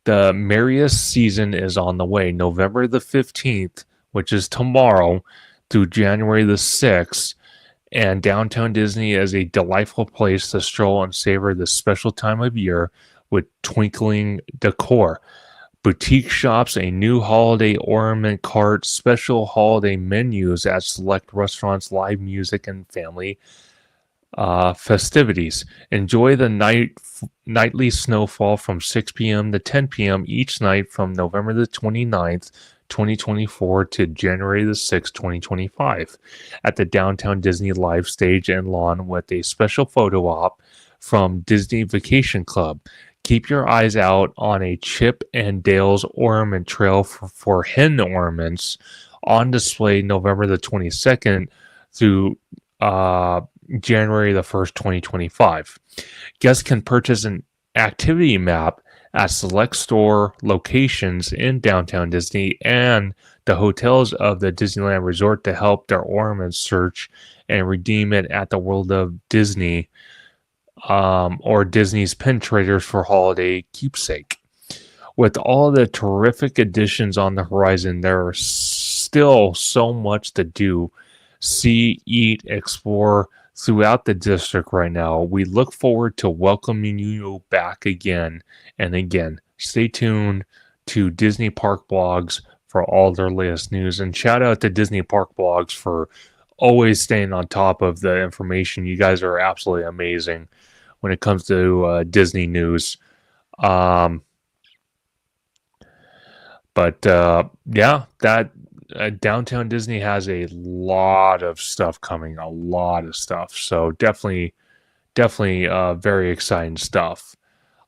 The merriest season is on the way. November the 15th, which is tomorrow, through January the 6th. And downtown Disney is a delightful place to stroll and savor this special time of year with twinkling decor. Boutique shops, a new holiday ornament cart, special holiday menus at select restaurants, live music, and family festivities. Enjoy the nightly snowfall from 6 p.m. to 10 p.m. each night from November the 29th, 2024 to January the 6th, 2025 at the Downtown Disney Live Stage and Lawn with a special photo op from Disney Vacation Club. Keep your eyes out on a Chip and Dale's ornament trail for hen ornaments on display November the 22nd through January the 1st, 2025. Guests can purchase an activity map at select store locations in downtown Disney and the hotels of the Disneyland Resort to help their ornaments search and redeem it at the World of Disney or Disney's Pin Traders for holiday keepsake. With all the terrific additions on the horizon, there is still so much to do, see, eat, explore throughout the district right now. We look forward to welcoming you back again and again. Stay tuned to Disney Park Blogs for all their latest news. And shout out to Disney Park Blogs for always staying on top of the information. You guys are absolutely amazing when it comes to Disney news. Yeah, that Downtown Disney has a lot of stuff coming, a lot of stuff. So definitely very exciting stuff.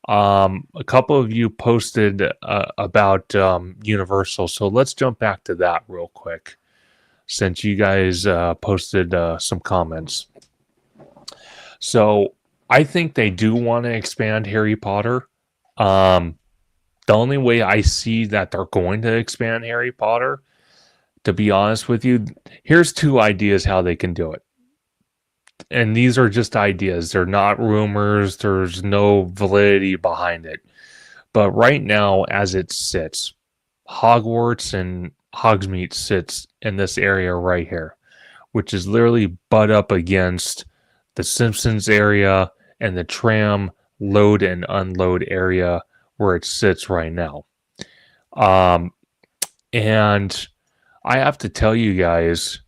A couple of you posted about Universal, so let's jump back to that real quick since you guys posted some comments. So I think they do want to expand Harry Potter. The only way I see that they're going to expand Harry Potter, to be honest with you, here's two ideas how they can do it. And these are just ideas. They're not rumors. There's no validity behind it. But right now, as it sits, Hogwarts and Hogsmeade sits in this area right here, which is literally butt up against the Simpsons area and the tram load and unload area where it sits right now. And I have to tell you guys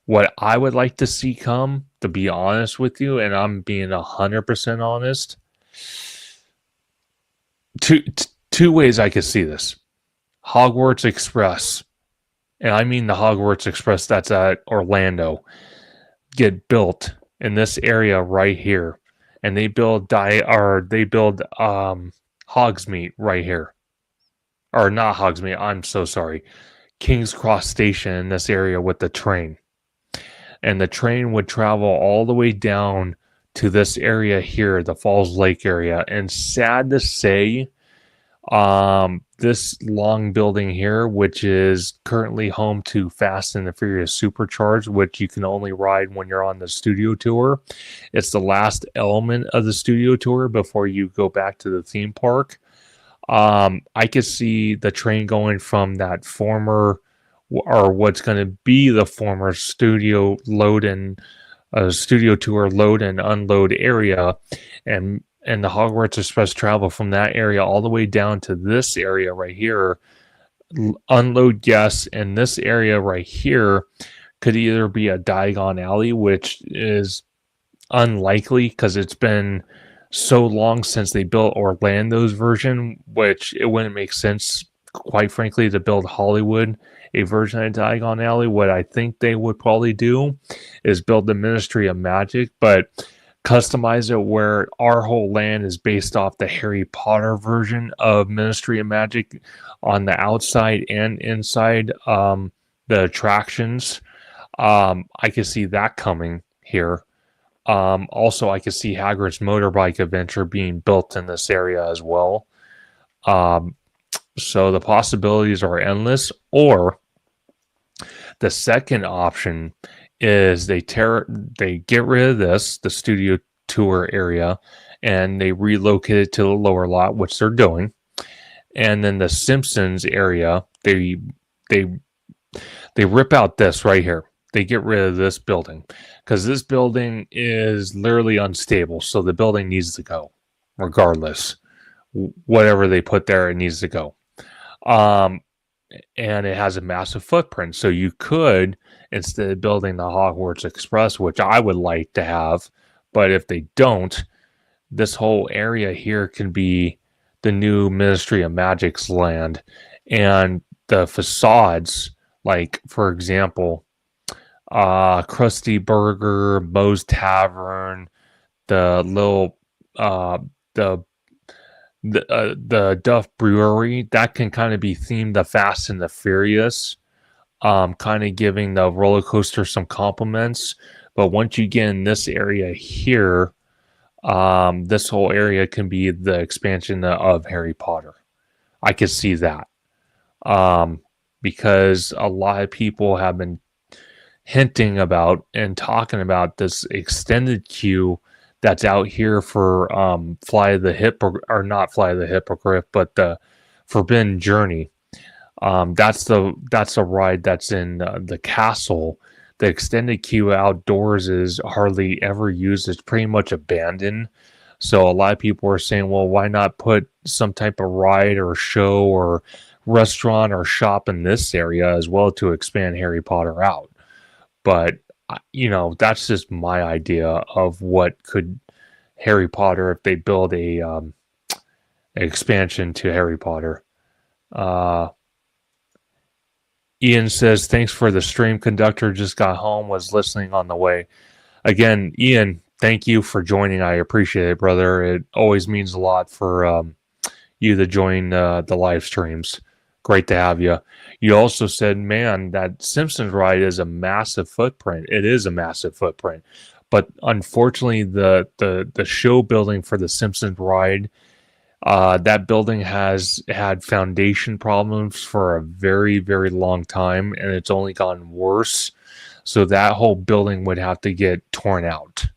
what I would like to see come, to be honest with you, and I'm being 100% honest. Two ways I could see this. Hogwarts Express, and I mean the Hogwarts Express that's at Orlando, get built in this area right here. And they build Hogsmeade right here. Or not Hogsmeade, I'm so sorry. King's Cross Station in this area with the train. And the train would travel all the way down to this area here, the Falls Lake area. And sad to say, this long building here, which is currently home to Fast and the Furious Supercharged, which you can only ride when you're on the studio tour. It's the last element of the studio tour before you go back to the theme park. I could see the train going from that former or what's going to be the former studio tour load and unload area, and the Hogwarts Express travel from that area all the way down to this area right here, unload guests, and this area right here could either be a Diagon Alley, which is unlikely because it's been so long since they built Orlando's version, which it wouldn't make sense, quite frankly, to build Hollywood a version of Diagon Alley. What I think they would probably do is build the Ministry of Magic, but customize it where our whole land is based off the Harry Potter version of Ministry of Magic on the outside and inside the attractions. I could see that coming here. Also, I could see Hagrid's motorbike adventure being built in this area as well. So the possibilities are endless. Or the second option is they get rid of the studio tour area, and they relocate it to the lower lot, which they're doing. And then the Simpsons area, they rip out this right here. They get rid of this building because this building is literally unstable. So the building needs to go regardless. Whatever they put there, it needs to go. And it has a massive footprint. So you could, instead of building the Hogwarts Express, which I would like to have, but if they don't, this whole area here can be the new Ministry of Magic's land. And the facades, like, for example, Krusty Burger, Moe's Tavern, the little the Duff Brewery, that can kind of be themed the Fast and the Furious, kind of giving the roller coaster some compliments. But once you get in this area here, this whole area can be the expansion of Harry Potter. I could see that, because a lot of people have been hinting about and talking about this extended queue that's out here for Fly of the Hippogriff, but the Forbidden Journey. That's the ride that's in the castle. The extended queue outdoors is hardly ever used. It's pretty much abandoned. So a lot of people are saying, well, why not put some type of ride or show or restaurant or shop in this area as well to expand Harry Potter out? But, that's just my idea of what could Harry Potter, if they build a expansion to Harry Potter. Ian says, thanks for the stream, Conductor. Just got home, was listening on the way. Again, Ian, thank you for joining. I appreciate it, brother. It always means a lot for you to join the live streams. Great to have you. You also said, man, that Simpsons ride is a massive footprint. It is a massive footprint. But unfortunately, the show building for the Simpsons ride, that building has had foundation problems for a very, very long time, and it's only gotten worse. So that whole building would have to get torn out.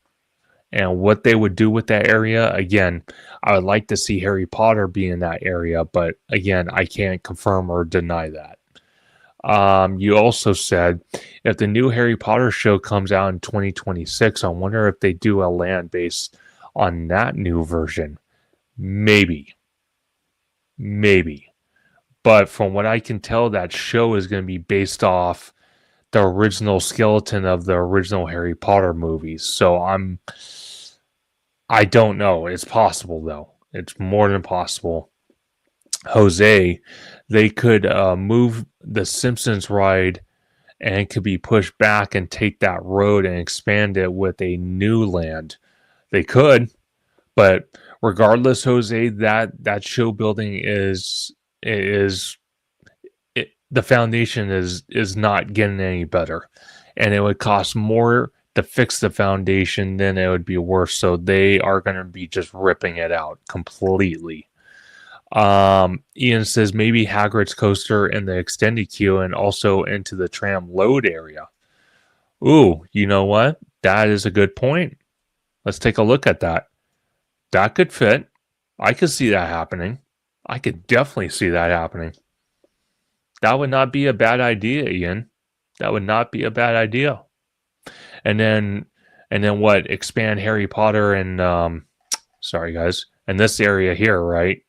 And what they would do with that area, again, I would like to see Harry Potter be in that area, but again, I can't confirm or deny that. You also said, if the new Harry Potter show comes out in 2026, I wonder if they do a land based on that new version. Maybe. But from what I can tell, that show is going to be based off the original skeleton of the original Harry Potter movies. So I don't know. It's possible, though. It's more than possible. Jose, they could move the Simpsons ride and could be pushed back and take that road and expand it with a new land. They could, but regardless, Jose, that show building the foundation is not getting any better, and it would cost more to fix the foundation than it would be worse. So they are going to be just ripping it out completely. Ian says maybe Hagrid's coaster in the extended queue and also into the tram load area. Ooh, you know what? That is a good point. Let's take a look at that. That could fit. I could see that happening. I could definitely see that happening. That would not be a bad idea, Ian. That would not be a bad idea. And then what? Expand Harry Potter and sorry guys, and this area here, right?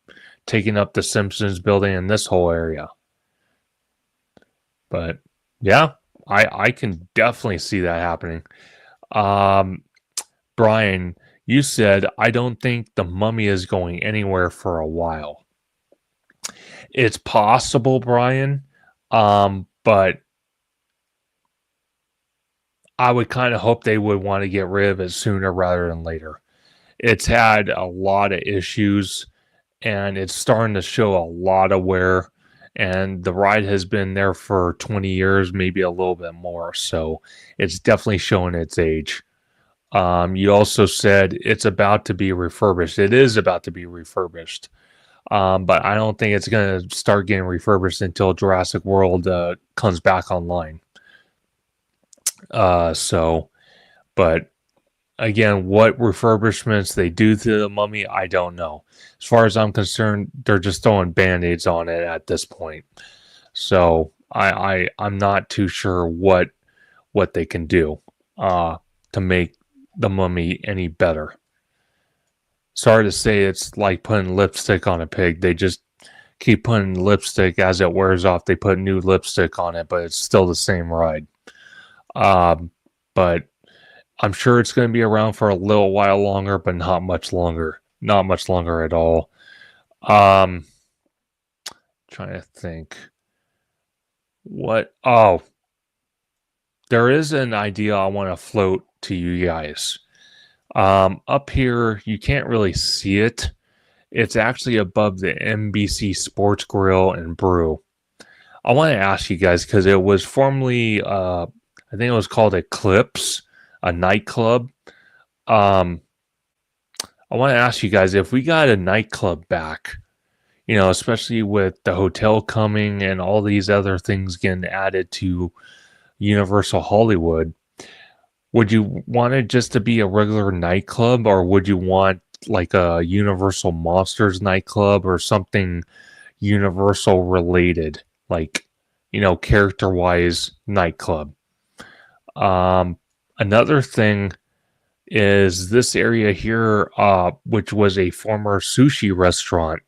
Taking up the Simpsons building in this whole area. But yeah, I can definitely see that happening. Um, Brian, you said I don't think the Mummy is going anywhere for a while. It's possible, Brian, but I would kind of hope they would want to get rid of it sooner rather than later. It's had a lot of issues and it's starting to show a lot of wear. And the ride has been there for 20 years, maybe a little bit more. So it's definitely showing its age. You also said it's about to be refurbished. It is about to be refurbished. But I don't think it's going to start getting refurbished until Jurassic World comes back online. But again, what refurbishments they do to the Mummy, I don't know. As far as I'm concerned, they're just throwing band-aids on it at this point. So I'm not too sure what they can do to make the Mummy any better. Sorry to say, it's like putting lipstick on a pig. They just keep putting lipstick as it wears off. They put new lipstick on it, but it's still the same ride. But I'm sure it's going to be around for a little while longer, but not much longer. Not much longer at all. Trying to think. What? Oh, there is an idea I want to float to you guys. Up here, you can't really see it. It's actually above the NBC Sports Grill and Brew. I want to ask you guys because it was formerly, I think it was called Eclipse, a nightclub. I want to ask you guys if we got a nightclub back, especially with the hotel coming and all these other things getting added to Universal Hollywood, would you want it just to be a regular nightclub, or would you want like a Universal Monsters nightclub or something Universal related, like, character wise nightclub? Another thing is this area here, which was a former sushi restaurant.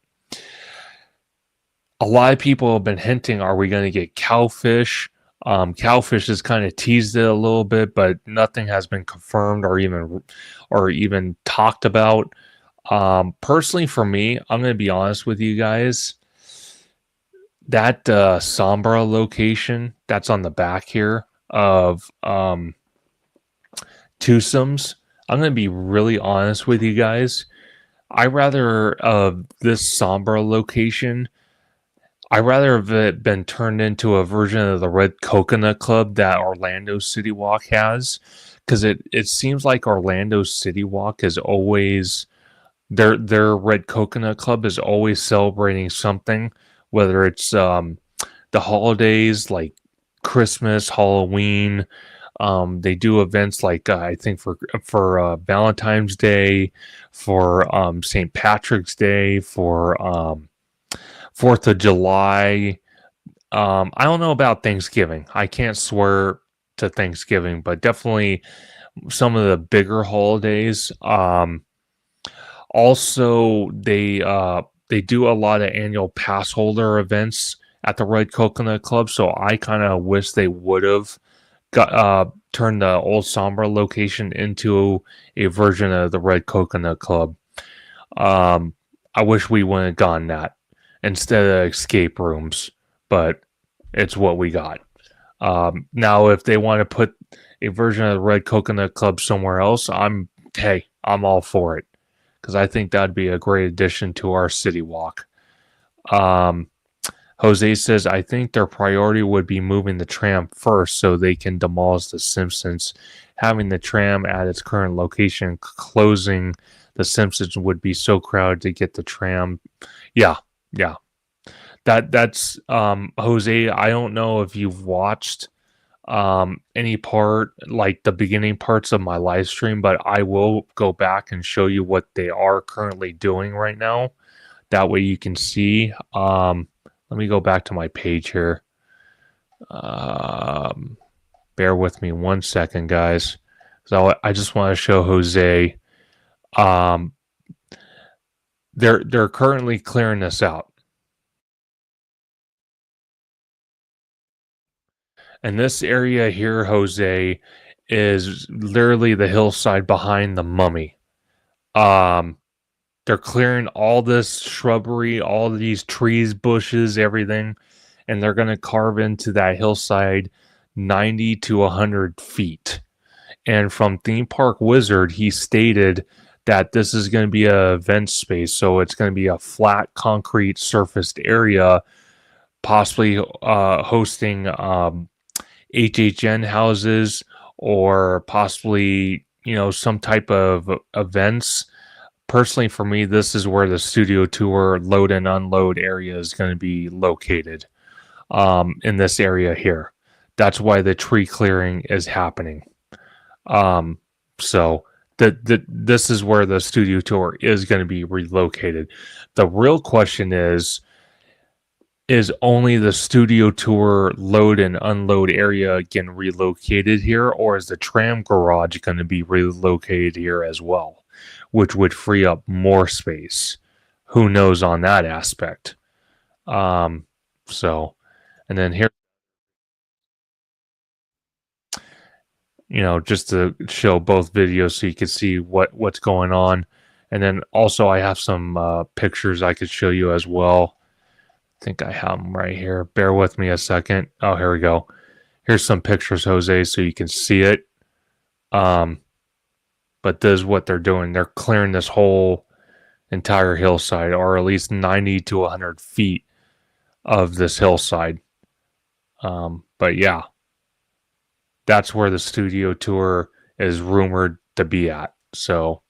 A lot of people have been hinting, are we going to get Cowfish? Cowfish has kind of teased it a little bit, but nothing has been confirmed or even talked about. Personally, for me, I'm going to be honest with you guys. That Sombra location that's on the back here of Twosomes, I'm going to be really honest with you guys. I rather this Sombra location, I rather have it been turned into a version of the Red Coconut Club that Orlando City Walk has, because it seems like Orlando City Walk is always their Red Coconut Club is always celebrating something, whether it's the holidays like Christmas, Halloween. They do events like I think for Valentine's Day, for St. Patrick's Day, for 4th of July. I don't know about Thanksgiving. I can't swear to Thanksgiving, but definitely some of the bigger holidays. Also, they do a lot of annual pass holder events at the Red Coconut Club. So I kind of wish they would have turned the old Sombra location into a version of the Red Coconut Club. I wish we wouldn't have gone that instead of escape rooms, but it's what we got. Now, if they want to put a version of the Red Coconut Club somewhere else, I'm all for it, because I think that'd be a great addition to our city walk. Jose says, I think their priority would be moving the tram first so they can demolish the Simpsons. Having the tram at its current location, closing the Simpsons would be so crowded to get the tram. Yeah. That's Jose. I don't know if you've watched any part, like the beginning parts of my live stream, but I will go back and show you what they are currently doing right now. That way you can see. Let me go back to my page here. Bear with me 1 second, guys. So I just want to show Jose. Um, they're currently clearing this out. And this area here, Jose, is literally the hillside behind the mummy. Um, they're clearing all this shrubbery, all these trees, bushes, everything, and they're going to carve into that hillside 90 to 100 feet. And from Theme Park Wizard, he stated that this is going to be a event space. So it's going to be a flat concrete surfaced area, possibly hosting HHN houses or possibly, some type of events. Personally, for me, this is where the studio tour load and unload area is going to be located, in this area here. That's why the tree clearing is happening. So this is where the studio tour is going to be relocated. The real question is only the studio tour load and unload area again relocated here, or is the tram garage going to be relocated here as well, which would free up more space? Who knows on that aspect? So, and then here, just to show both videos so you can see what's going on. And then also I have some pictures I could show you as well. I think I have them right here. Bear with me a second. Oh, here we go. Here's some pictures, Jose, so you can see it. But this is what they're doing. They're clearing this whole entire hillside, or at least 90 to 100 feet of this hillside. But yeah, that's where the studio tour is rumored to be at. So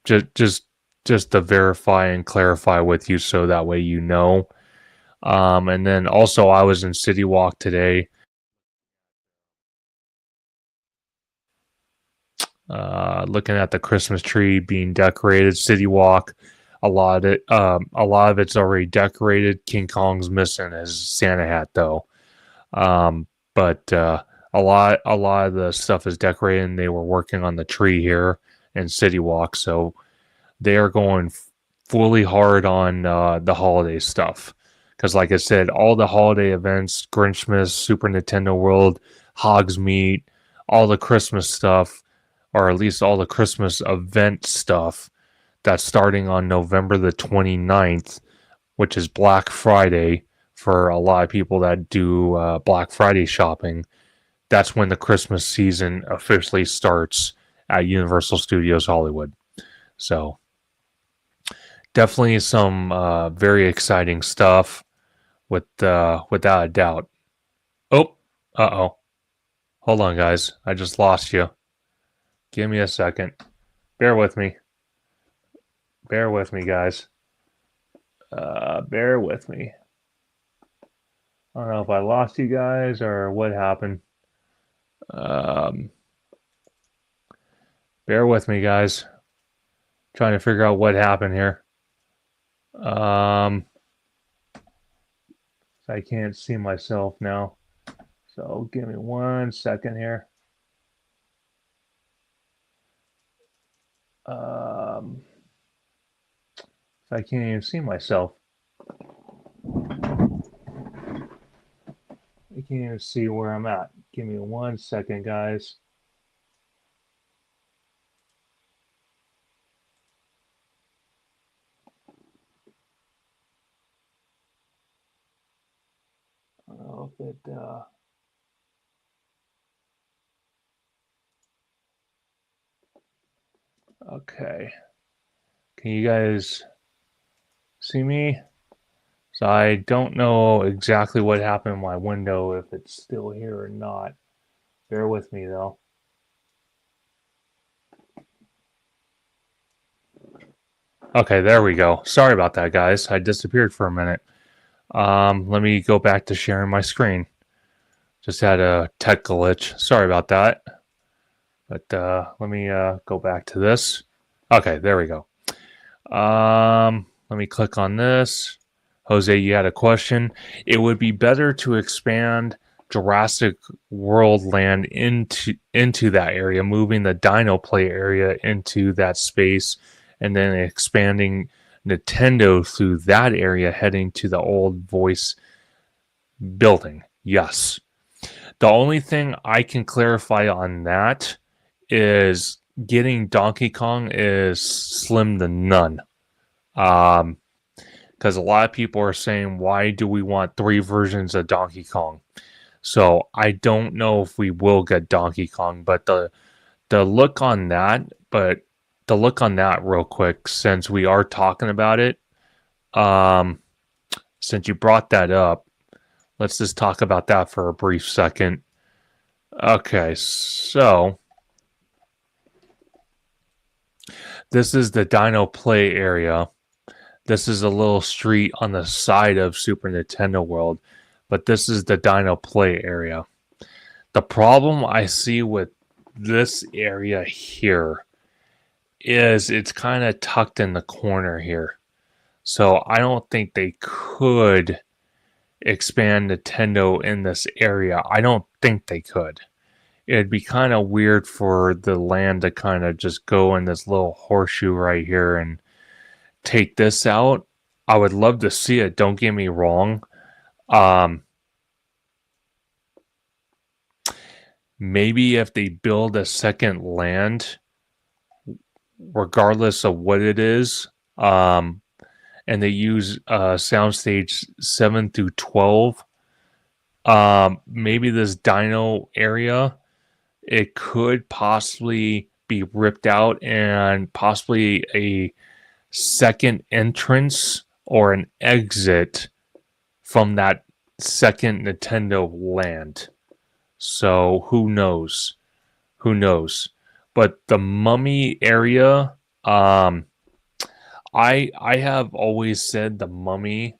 just to verify and clarify with you, so that way you know. And then also I was in City Walk today, looking at the Christmas tree being decorated. City Walk, a lot of it's already decorated. King Kong's missing his Santa hat though. But a lot of the stuff is decorated, and they were working on the tree here in City Walk, so they are going fully hard on the holiday stuff. Because, like I said, all the holiday events, Grinchmas, Super Nintendo World, Hogsmeade, all the Christmas stuff, or at least all the Christmas event stuff, that's starting on November the 29th, which is Black Friday for a lot of people that do Black Friday shopping. That's when the Christmas season officially starts at Universal Studios Hollywood. So definitely some very exciting stuff without a doubt. Oh, uh-oh. Hold on, guys. I just lost you. Give me a second. Bear with me. Bear with me, guys. Bear with me. I don't know if I lost you guys or what happened. Bear with me, guys. Trying to figure out what happened here. I can't see myself now. So give me 1 second here. I can't even see myself. I can't even see where I'm at. Give me 1 second, guys. I don't know if it. Okay. Can you guys see me? So I don't know exactly what happened in my window, if it's still here or not. Bear with me though. Okay, there we go. Sorry about that, guys. I disappeared for a minute. Let me go back to sharing my screen. Just had a tech glitch. Sorry about that. But let me go back to this. Okay, there we go. Let me click on this. Jose, you had a question. It would be better to expand Jurassic World land into that area, moving the Dino Play area into that space, and then expanding Nintendo through that area, heading to the old voice building. Yes. The only thing I can clarify on that is getting Donkey Kong is slim to none. Because a lot of people are saying, why do we want 3 versions of Donkey Kong? So I don't know if we will get Donkey Kong, but the look on that, real quick, since we are talking about it, since you brought that up, let's just talk about that for a brief second. Okay, so this is the Dino Play area. This is a little street on the side of Super Nintendo World, but this is the Dino Play area. The problem I see with this area here is it's kind of tucked in the corner here. So I don't think they could expand Nintendo in this area. I don't think they could. It'd be kind of weird for the land to kind of just go in this little horseshoe right here and take this out. I would love to see it, don't get me wrong. Maybe if they build a second land, regardless of what it is, and they use soundstage 7 through 12, maybe this dino area, it could possibly be ripped out and possibly a second entrance or an exit from that second Nintendo land. So who knows? Who knows? But the mummy area, I have always said the mummy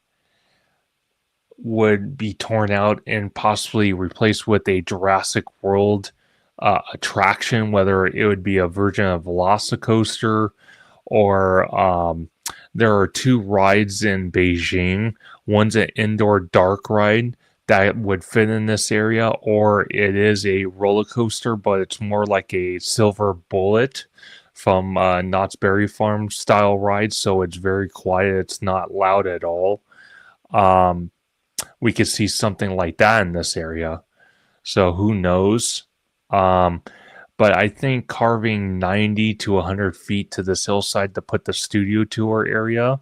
would be torn out and possibly replaced with a Jurassic World attraction, whether it would be a version of Velocicoaster or there are 2 rides in Beijing. One's an indoor dark ride that would fit in this area, or it is a roller coaster, but it's more like a Silver Bullet from Knott's Berry Farm style ride, so it's very quiet. It's not loud at all. We could see something like that in this area. So who knows? But I think carving 90 to 100 feet to this hillside to put the studio tour area,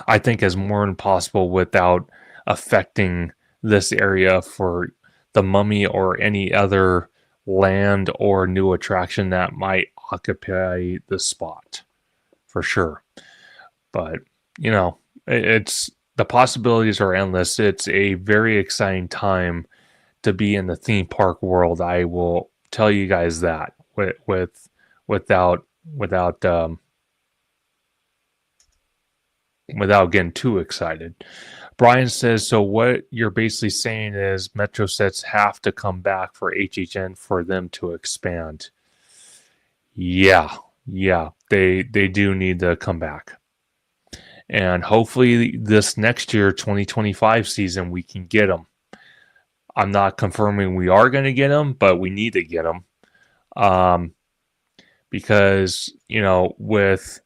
I think is more than possible without affecting this area for the mummy or any other land or new attraction that might occupy the spot, for sure. But, you know, it's the possibilities are endless. It's a very exciting time to be in the theme park world. I will tell you guys that without getting too excited. Brian says, so what you're basically saying is Metro sets have to come back for HHN for them to expand. Yeah, they do need to come back. And hopefully this next year, 2025 season, we can get them. I'm not confirming we are going to get them, but we need to get them. Because, you know, with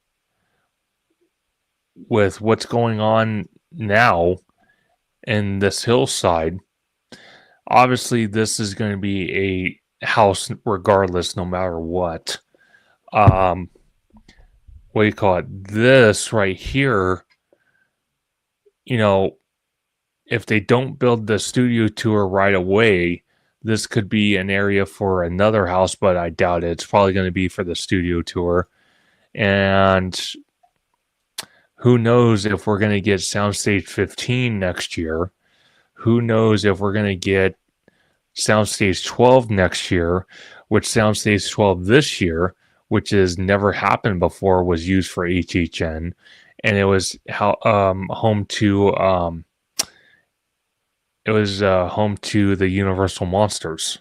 what's going on now in this hillside, obviously this is going to be a house regardless, no matter what. What do you call it? This right here, you know, if they don't build the studio tour right away, this could be an area for another house, but I doubt it. It's probably going to be for the studio tour. And who knows if we're going to get Soundstage 15 next year? Who knows if we're going to get Soundstage 12 next year, which Soundstage 12 this year, which has never happened before, was used for HHN. And it was home to home to the Universal Monsters.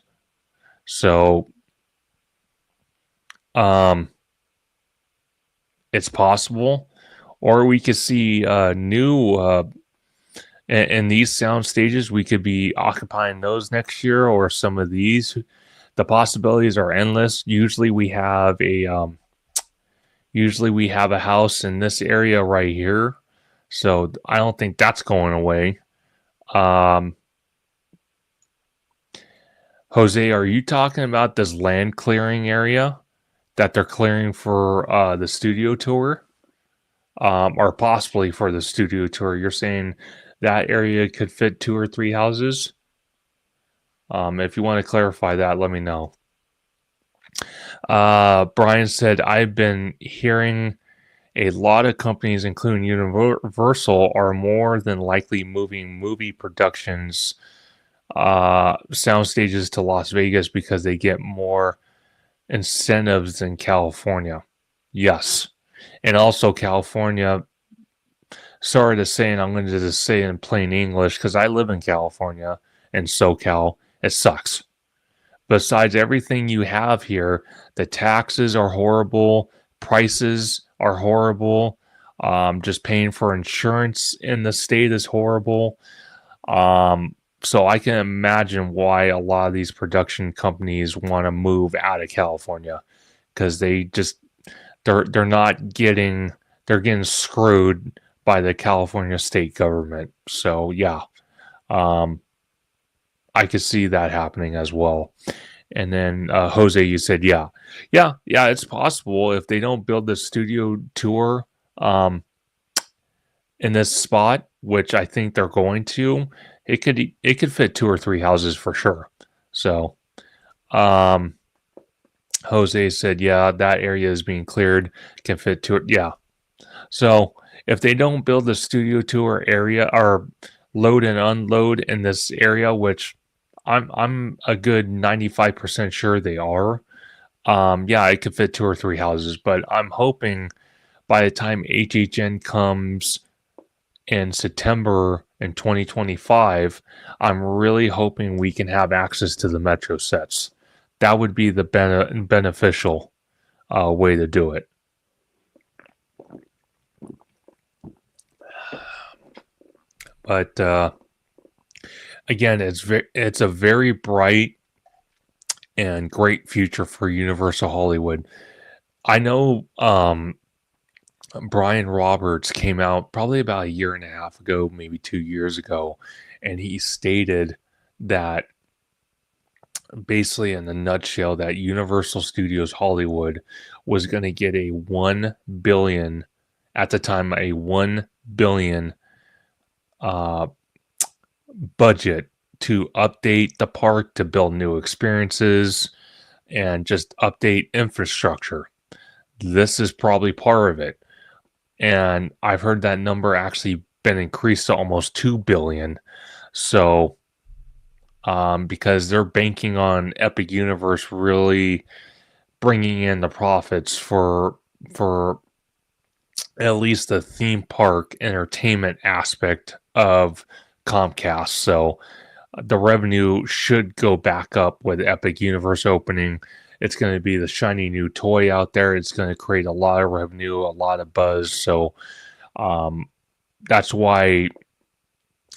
So it's possible. or we could see new in these sound stages. We could be occupying those next year, or some of these. The possibilities are endless. Usually we have a house in this area right here, so I don't think that's going away. Jose, are you talking about this land clearing area that they're clearing for the studio tour, or possibly for the studio tour? You're saying that area could fit 2 or 3 houses? If you want to clarify that, let me know. Brian said, I've been hearing a lot of companies, including Universal, are more than likely moving movie productions sound stages to Las Vegas because they get more incentives in California. Yes. And also California, sorry to say, and I'm going to just say it in plain English because I live in California and SoCal. It sucks. Besides everything you have here, the taxes are horrible, prices are horrible, just paying for insurance in the state is horrible. So I can imagine why a lot of these production companies want to move out of California, because they're getting screwed by the California state government. So yeah, I could see that happening as well. And then Jose, you said yeah, it's possible if they don't build the studio tour in this spot, which I think they're going to. It could fit 2 or 3 houses for sure. So, Jose said, yeah, that area is being cleared. Can fit 2. Yeah. So if they don't build the studio tour area or load and unload in this area, which I'm a good 95% sure they are. Yeah, it could fit 2 or 3 houses, but I'm hoping by the time HHN comes in September in 2025, I'm really hoping we can have access to the Metro sets. That would be the beneficial way to do it. But again, it's a very bright and great future for Universal Hollywood. I know Brian Roberts came out probably about a year and a half ago, maybe 2 years ago, and he stated that basically in a nutshell that Universal Studios Hollywood was going to get a 1 billion, at the time, a 1 billion budget to update the park, to build new experiences, and just update infrastructure. This is probably part of it. And I've heard that number actually been increased to almost 2 billion. So, because they're banking on Epic Universe really bringing in the profits for at least the theme park entertainment aspect of Comcast. So the revenue should go back up with Epic Universe opening. It's going to be the shiny new toy out there. It's going to create a lot of revenue, a lot of buzz. So that's why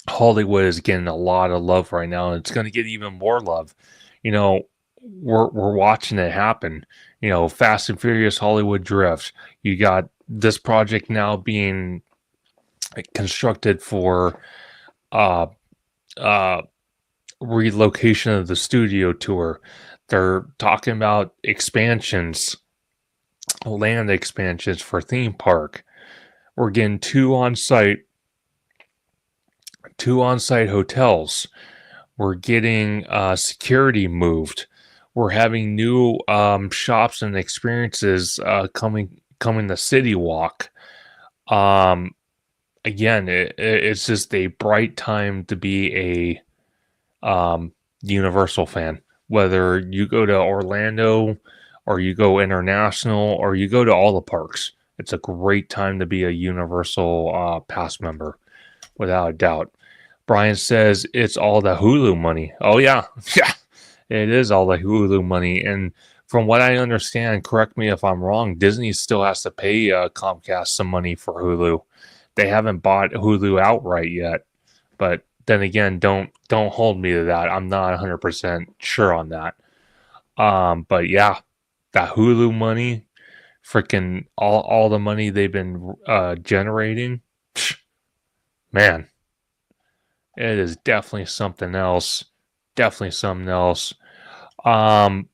Hollywood is getting a lot of love right now, and it's going to get even more love. You know, we're watching it happen. You know, Fast and Furious Hollywood Drift. You got this project now being constructed for relocation of the studio tour. They're talking about expansions, land expansions for theme park. We're getting 2 on-site hotels. We're getting security moved. We're having new shops and experiences coming the City Walk. Again, it's just a bright time to be a Universal fan. Whether you go to Orlando or you go international or you go to all the parks, it's a great time to be a Universal pass member, without a doubt. Brian says it's all the Hulu money. Oh yeah, yeah, it is all the Hulu money. And from what I understand, correct me if I'm wrong, Disney still has to pay Comcast some money for Hulu. They haven't bought Hulu outright yet, but then again, don't hold me to that. I'm not 100% sure on that. But yeah, that Hulu money, freaking all the money they've been generating, man, it is definitely something else. Definitely something else. Um,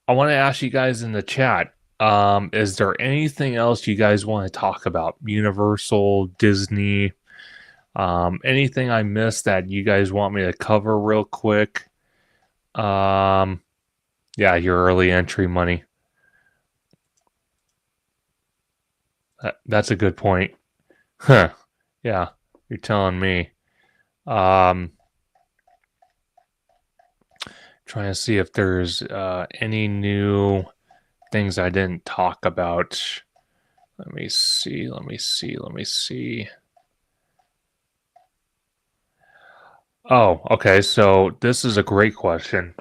I want to ask you guys in the chat. Is there anything else you guys want to talk about? Universal, Disney, anything I missed that you guys want me to cover real quick? Yeah, your early entry money. That's a good point. Huh. Yeah, you're telling me. Um, trying to see if there's any new things I didn't talk about. Let me see. Oh, okay. So this is a great question.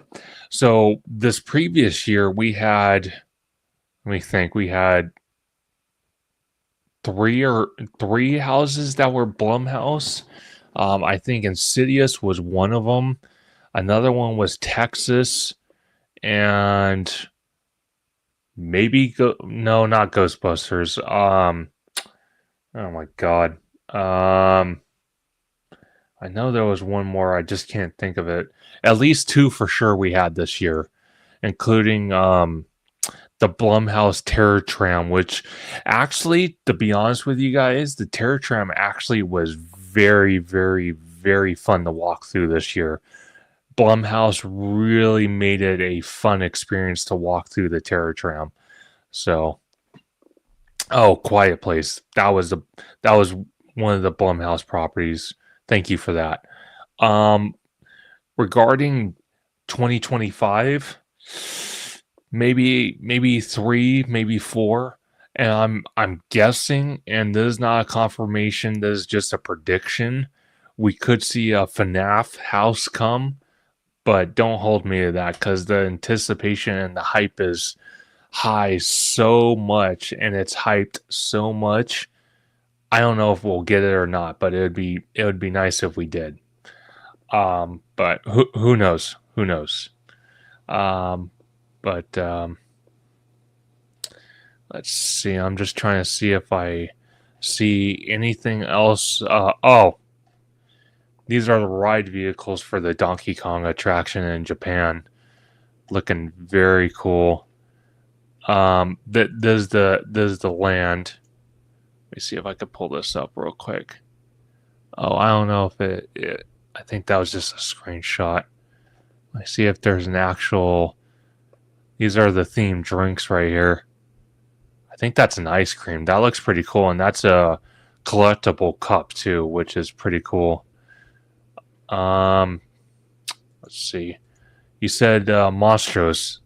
So this previous year we had, let me think, we had three houses that were Blumhouse. I think Insidious was one of them. Another one was Texas, and maybe no, not Ghostbusters. Oh my God. I know there was one more. I just can't think of it. At least two for sure we had this year, including the Blumhouse Terror Tram, which actually, to be honest with you guys, the Terror Tram actually was very, very, very fun to walk through this year. Blumhouse really made it a fun experience to walk through the Terror Tram. So, oh, Quiet Place. That was one of the Blumhouse properties. Thank you for that. Regarding 2025, maybe three, maybe four, and I'm guessing, and this is not a confirmation, this is just a prediction. We could see a FNAF house come, but don't hold me to that because the anticipation and the hype is high so much, and it's hyped so much. I don't know if we'll get it or not, but it would be nice if we did. But who knows? Who knows? But let's see. I'm just trying to see if I see anything else. Oh, these are the ride vehicles for the Donkey Kong attraction in Japan. Looking very cool. There's the land. Let me see if I could pull this up real quick. Oh, I don't know if it I think that was just a screenshot. Let me see if there's an actual. These are the themed drinks right here. I think that's an ice cream. That looks pretty cool, and that's a collectible cup too, which is pretty cool. Let's see. You said Monstros.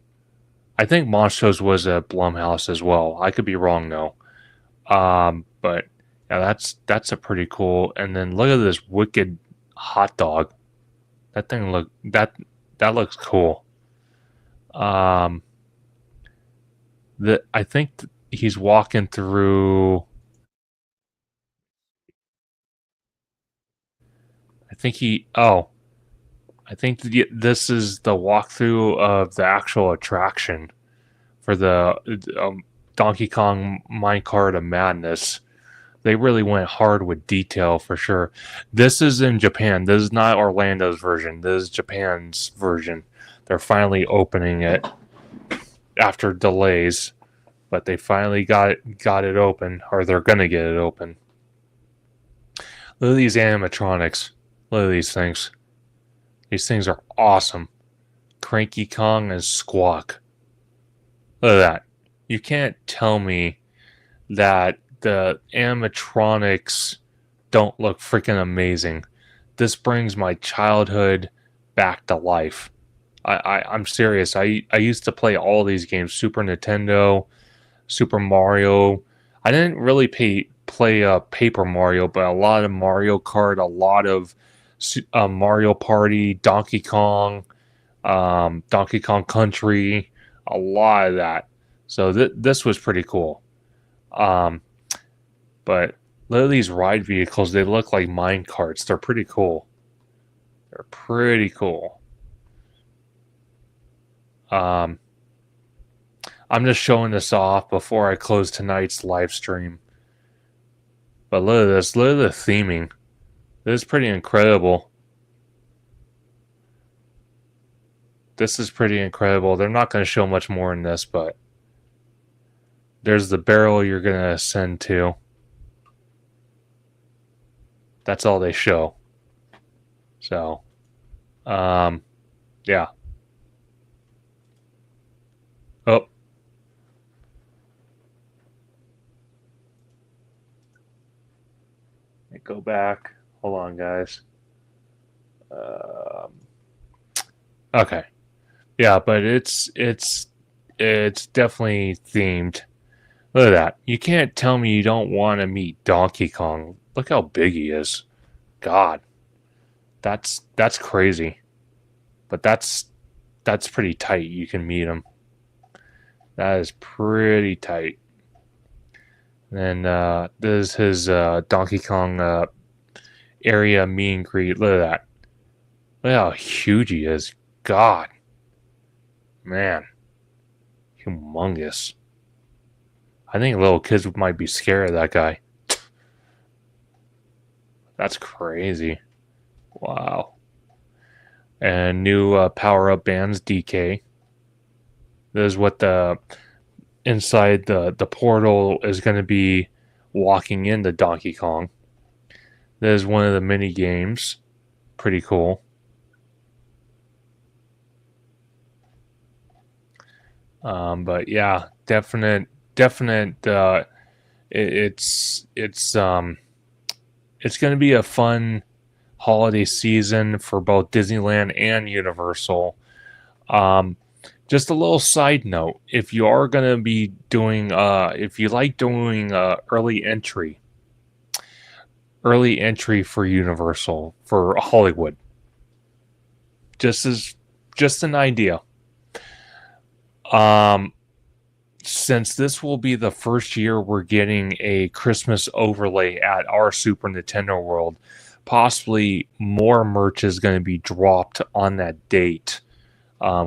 I think Monstros was a Blumhouse as well. I could be wrong though. But yeah, that's a pretty cool. And then look at this wicked hot dog. That thing that looks cool. I think he's walking through. I think he. Oh, I think this is the walkthrough of the actual attraction for the Donkey Kong Minecart of Madness. They really went hard with detail for sure. This is in Japan. This is not Orlando's version. This is Japan's version. They're finally opening it after delays, but they finally got it open, or they're gonna get it open. Look at these animatronics. Look at these things. These things are awesome. Cranky Kong and Squawk. Look at that. You can't tell me that the animatronics don't look freaking amazing. This brings my childhood back to life. I'm serious. I used to play all these games. Super Nintendo, Super Mario. I didn't really play Paper Mario, but a lot of Mario Kart, a lot of Mario Party, Donkey Kong Country, A lot of that. So this was pretty cool. But look at these ride vehicles. They look like mine carts. They're pretty cool. They're pretty cool. I'm just showing this off before I close tonight's live stream. But look at this. Look at the theming. This is pretty incredible. This is pretty incredible. They're not going to show much more in this, but there's the barrel you're going to ascend to. That's all they show. So, yeah. Oh. Go back. Hold on, guys. Okay. Yeah, but it's definitely themed. Look at that. You can't tell me you don't want to meet Donkey Kong. Look how big he is. God. That's crazy. But that's pretty tight. You can meet him. That is pretty tight. And this is his Donkey Kong area meet and greet. Look at that. Look how huge he is. God. Man. Humongous. I think little kids might be scared of that guy. That's crazy. Wow. And new power-up bands, DK. This is what the inside the portal is going to be walking into Donkey Kong. This is one of the mini games. Pretty cool. But yeah, definite. It's going to be a fun holiday season for both Disneyland and Universal. Just a little side note: if you are going to be doing, if you like doing early entry for Universal for Hollywood, just an idea. Since this will be the first year we're getting a Christmas overlay at our Super Nintendo World, possibly more merch is going to be dropped on that date.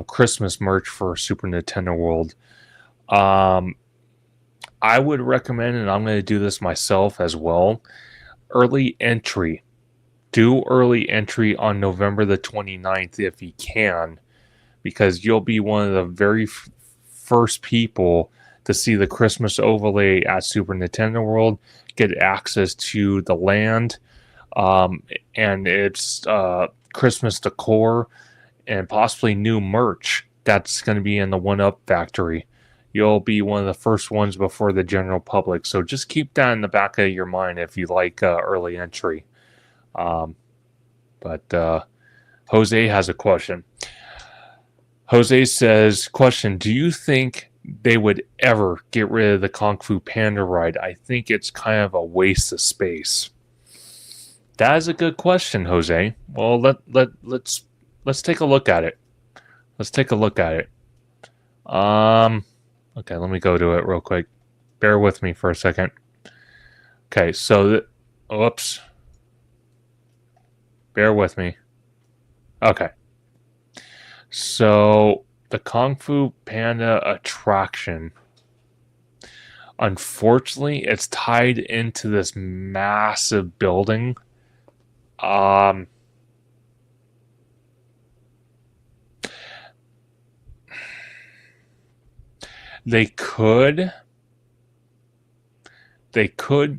Christmas merch for Super Nintendo World. I would recommend, and I'm going to do this myself as well, early entry. Do early entry on November the 29th if you can, because you'll be one of the very first people to see the Christmas overlay at Super Nintendo World, get access to the land, and its Christmas decor, and possibly new merch that's going to be in the 1UP factory. You'll be one of the first ones before the general public. So just keep that in the back of your mind if you like early entry. But Jose has a question. Jose says, question, do you think they would ever get rid of the Kung Fu Panda ride? I think it's kind of a waste of space. That is a good question, Jose. Well, let's take a look at it. Okay, let me go to it real quick. Bear with me for a second. Okay, so whoops. Bear with me. Okay. So the Kung Fu Panda attraction, unfortunately, it's tied into this massive building. They could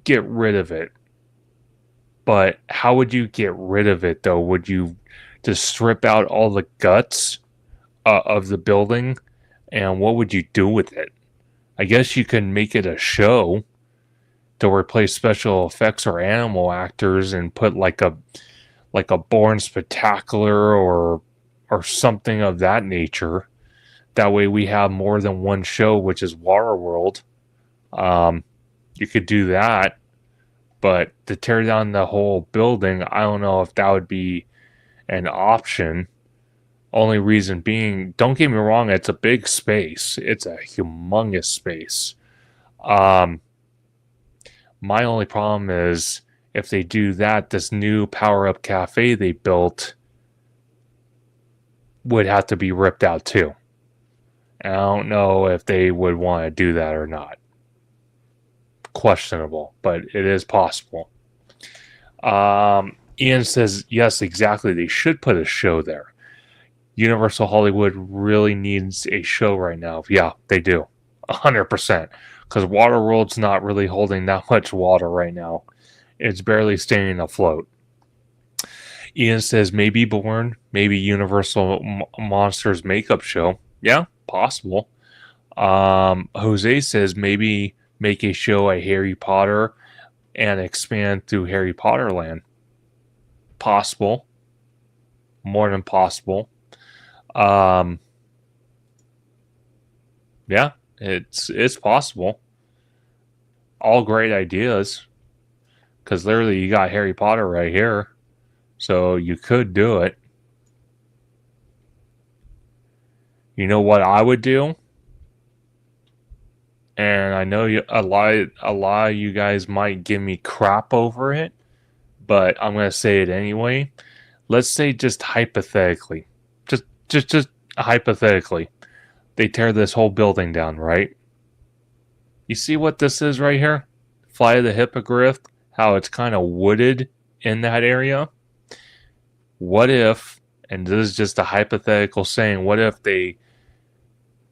get rid of it, but how would you get rid of it though? Would you just strip out all the guts of the building, and what would you do with it? I guess you can make it a show to replace special effects or animal actors and put like a Born Spectacular or something of that nature. That way we have more than one show, which is Waterworld. You could do that, but to tear down the whole building, I don't know if that would be an option. Only reason being, don't get me wrong, it's a big space. It's a humongous space. My only problem is if they do that, this new power-up cafe they built would have to be ripped out too. And I don't know if they would want to do that or not. Questionable, but it is possible. Ian says, yes, exactly. They should put a show there. Universal Hollywood really needs a show right now. Yeah, they do. 100%. Because Waterworld's not really holding that much water right now. It's barely staying afloat. Ian says, maybe Bourne, maybe Universal Monsters makeup show. Yeah, possible. Jose says, maybe make a show at Harry Potter and expand through Harry Potter land. Possible. More than possible. Yeah, it's possible. All great ideas. Because literally you got Harry Potter right here. So you could do it. You know what I would do? And I know a lot of you guys might give me crap over it, but I'm going to say it anyway. Let's say just hypothetically. Just hypothetically. They tear this whole building down, right? You see what this is right here? Fly of the Hippogriff, how it's kind of wooded in that area. What if, and this is just a hypothetical saying, what if they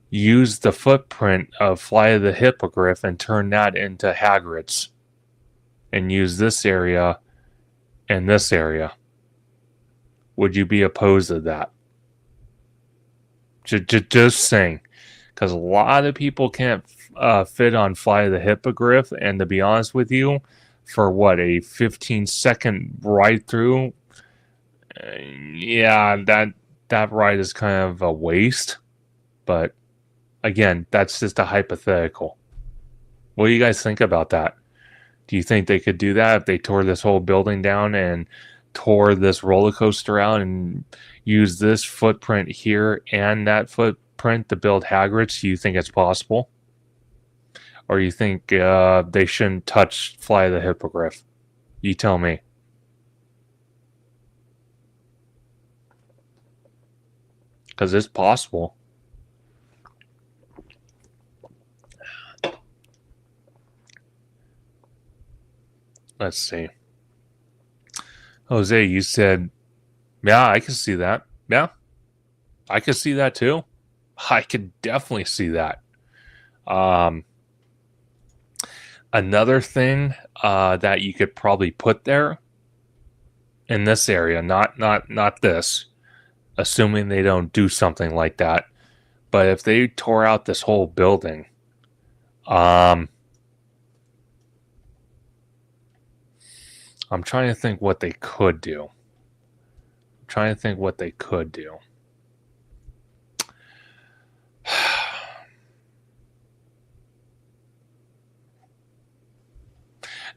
use the footprint of Fly of the Hippogriff and turn that into Hagrid's and use this area and this area? Would you be opposed to that? Just saying. Because a lot of people can't fit on Fly of the Hippogriff, and to be honest with you, for what, a 15-second ride through, yeah, that ride is kind of a waste. But again, that's just a hypothetical. What do you guys think about that? Do you think they could do that if they tore this whole building down and tore this roller coaster out and use this footprint here and that footprint to build Hagrid's? Do you think it's possible? Or you think they shouldn't touch Fly of the Hippogriff? You tell me. Because it's possible. Let's see. Jose, you said, yeah, I can see that. Yeah, I can see that too. I could definitely see that. Another thing that you could probably put there in this area, not this, assuming they don't do something like that, but if they tore out this whole building, I'm trying to think what they could do.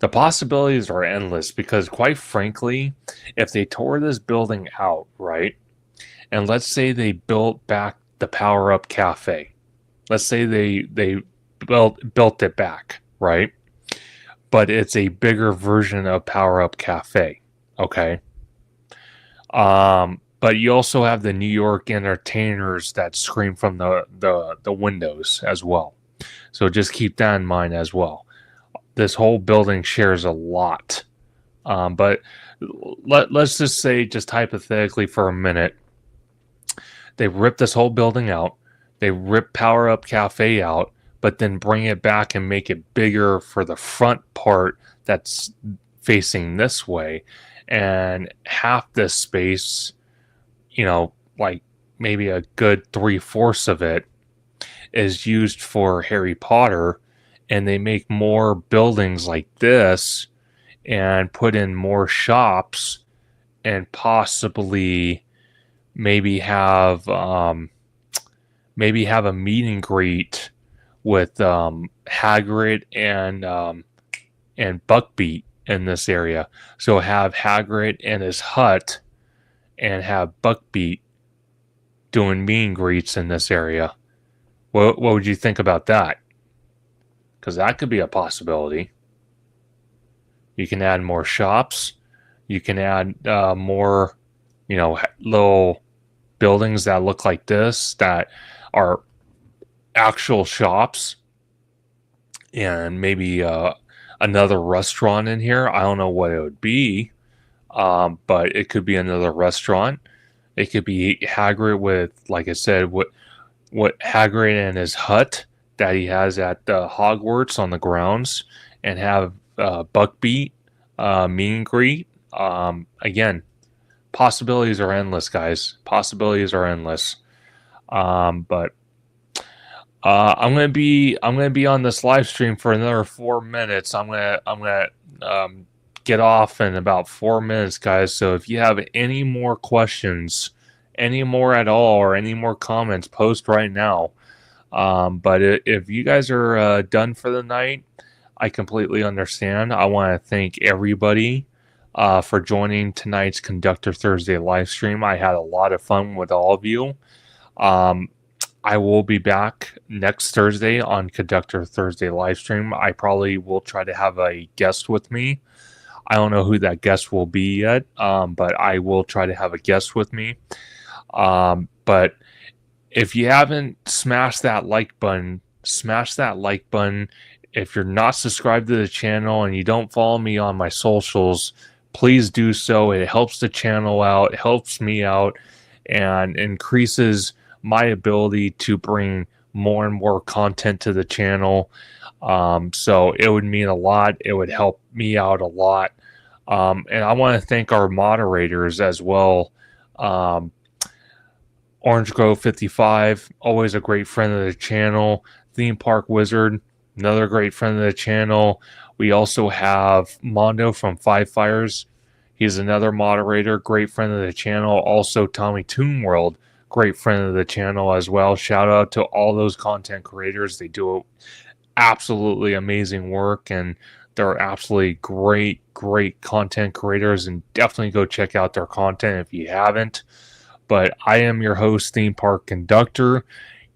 The possibilities are endless because, quite frankly, if they tore this building out, right, and let's say they built back the power-up cafe. Let's say they built it back, right? But it's a bigger version of power-up cafe, okay? But you also have the New York entertainers that scream from the windows as well. So just keep that in mind as well. This whole building shares a lot. But let's just say, just hypothetically for a minute, they rip this whole building out. They rip Power Up Cafe out, but then bring it back and make it bigger for the front part that's facing this way. And half this space, like maybe a good 3/4 of it is used for Harry Potter, and they make more buildings like this and put in more shops and possibly maybe have a meet and greet with Hagrid and Buckbeak in this area. So have Hagrid in his hut and have Buckbeak doing meet and greets in this area. What would you think about that? Because that could be a possibility. You can add more shops. You can add more, little buildings that look like this that are actual shops, and maybe another restaurant in here. I don't know what it would be, but it could be another restaurant. It could be Hagrid with, like I said, what Hagrid and his hut that he has at Hogwarts on the grounds, and have Buckbeat meet and greet. Again, possibilities are endless, guys. Possibilities are endless. But I'm gonna be on this live stream for another 4 minutes. I'm gonna get off in about 4 minutes, guys. So if you have any more questions, any more at all, or any more comments, post right now. But if you guys are done for the night, I completely understand. I want to thank everybody for joining tonight's Conductor Thursday live stream. I had a lot of fun with all of you. I will be back next Thursday on Conductor Thursday live stream. I probably will try to have a guest with me. I don't know who that guest will be yet, but I will try to have a guest with me. But if you haven't smashed that like button, smash that like button. If you're not subscribed to the channel and you don't follow me on my socials, please do so. It helps the channel out, it helps me out, and increases my ability to bring more and more content to the channel. So it would mean a lot. It would help me out a lot. And I want to thank our moderators as well. Orange Grove 55, always a great friend of the channel. Theme Park Wizard, another great friend of the channel. We also have Mondo from Five Fires. He's another moderator, great friend of the channel. Also, Tommy Toon World, great friend of the channel as well. Shout out to all those content creators. They do absolutely amazing work, and they're absolutely great content creators, and definitely go check out their content if you haven't. But I am your host, Theme Park Conductor.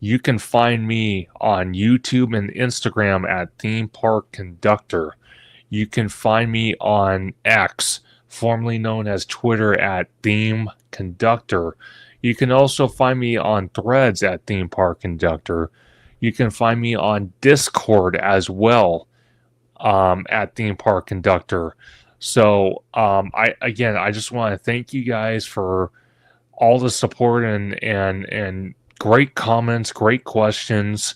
You can find me on YouTube and Instagram at Theme Park Conductor. You can find me on X, formerly known as Twitter, at Theme Conductor. You can also find me on Threads at Theme Park Conductor. You can find me on Discord as well, at Theme Park Conductor. So I just want to thank you guys for all the support and great comments, great questions,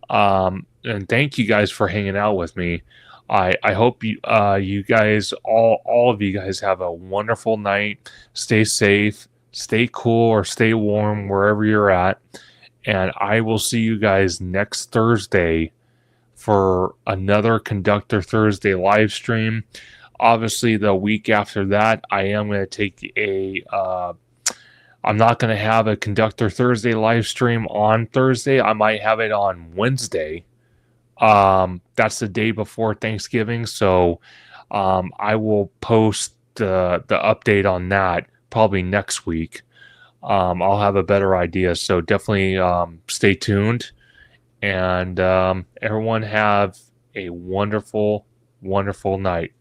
and thank you guys for hanging out with me. I hope you guys, all of you guys, have a wonderful night. Stay safe, stay cool, or stay warm wherever you're at. And I will see you guys next Thursday for another Conductor Thursday live stream. Obviously, the week after that, I am going to take I'm not going to have a Conductor Thursday live stream on Thursday. I might have it on Wednesday. That's the day before Thanksgiving, so I will post the update on that probably next week. I'll have a better idea, so definitely stay tuned. And everyone have a wonderful, wonderful night.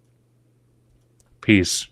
Peace.